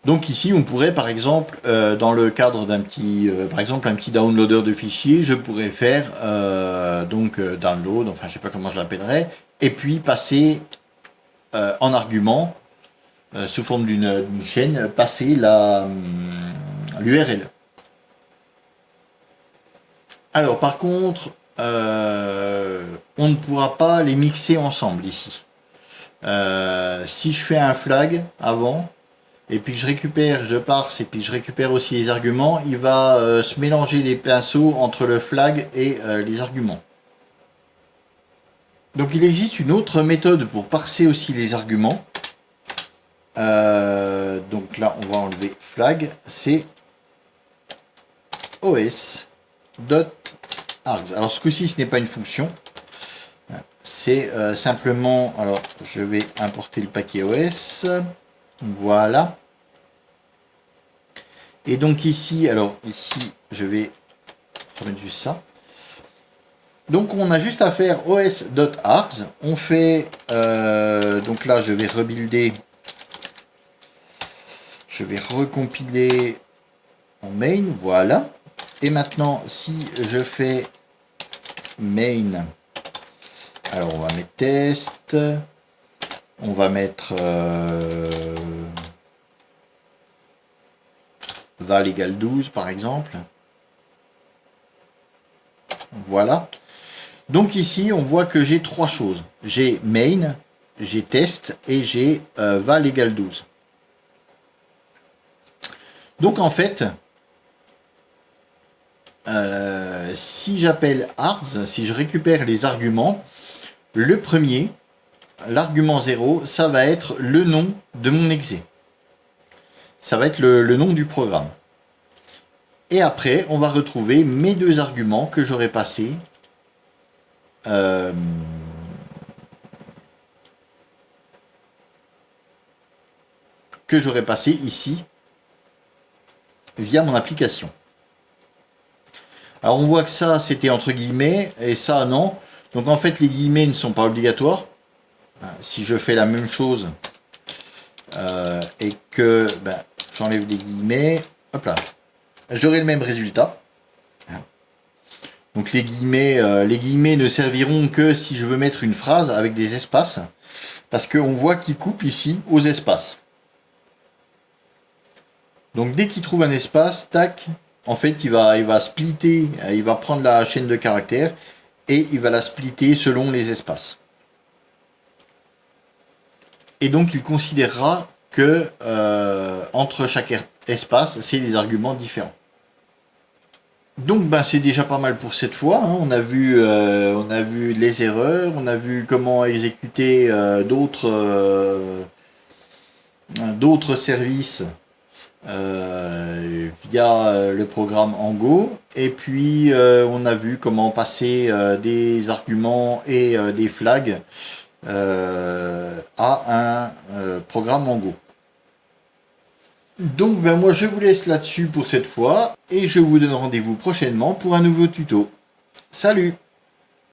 Donc ici, on pourrait par exemple, dans le cadre d'un petit, par exemple un petit downloader de fichiers, je pourrais faire download, enfin je sais pas comment je l'appellerais, et puis passer en argument, sous forme d'une chaîne, passer l'URL. Alors par contre, on ne pourra pas les mixer ensemble ici. Si je fais un flag avant, et puis que je parse, et puis je récupère aussi les arguments, il va se mélanger les pinceaux entre le flag et les arguments. Donc il existe une autre méthode pour parser aussi les arguments. Donc là, on va enlever flag, c'est os.args. Alors ce coup-ci, ce n'est pas une fonction. C'est simplement, alors je vais importer le paquet OS. Voilà. Et donc ici, je vais remettre juste ça. Donc on a juste à faire os.args. On fait, donc là je vais rebuilder, je vais recompiler en main, voilà. Et maintenant si je fais main, alors on va mettre test, on va mettre val égale 12 par exemple. Voilà. Donc ici, on voit que j'ai 3 choses. J'ai main, j'ai test et j'ai val égale 12. Donc en fait, si j'appelle args, si je récupère les arguments, le premier, l'argument 0, ça va être le nom de mon exé. Ça va être le nom du programme. Et après, on va retrouver mes 2 arguments que j'aurais passés ici via mon application. Alors on voit que ça c'était entre guillemets et ça non. Donc en fait les guillemets ne sont pas obligatoires. Si je fais la même chose et que j'enlève les guillemets, hop là, j'aurai le même résultat. Donc les guillemets ne serviront que si je veux mettre une phrase avec des espaces, parce qu'on voit qu'il coupe ici aux espaces. Donc dès qu'il trouve un espace, tac, en fait il va splitter, il va prendre la chaîne de caractères et il va la splitter selon les espaces. Et donc il considérera que entre chaque espace, c'est des arguments différents. Donc c'est déjà pas mal pour cette fois. Hein. On a vu les erreurs, on a vu comment exécuter d'autres services via le programme Ango. Et puis on a vu comment passer des arguments et des flags à un programme Ango. Donc moi je vous laisse là-dessus pour cette fois et je vous donne rendez-vous prochainement pour un nouveau tuto. Salut!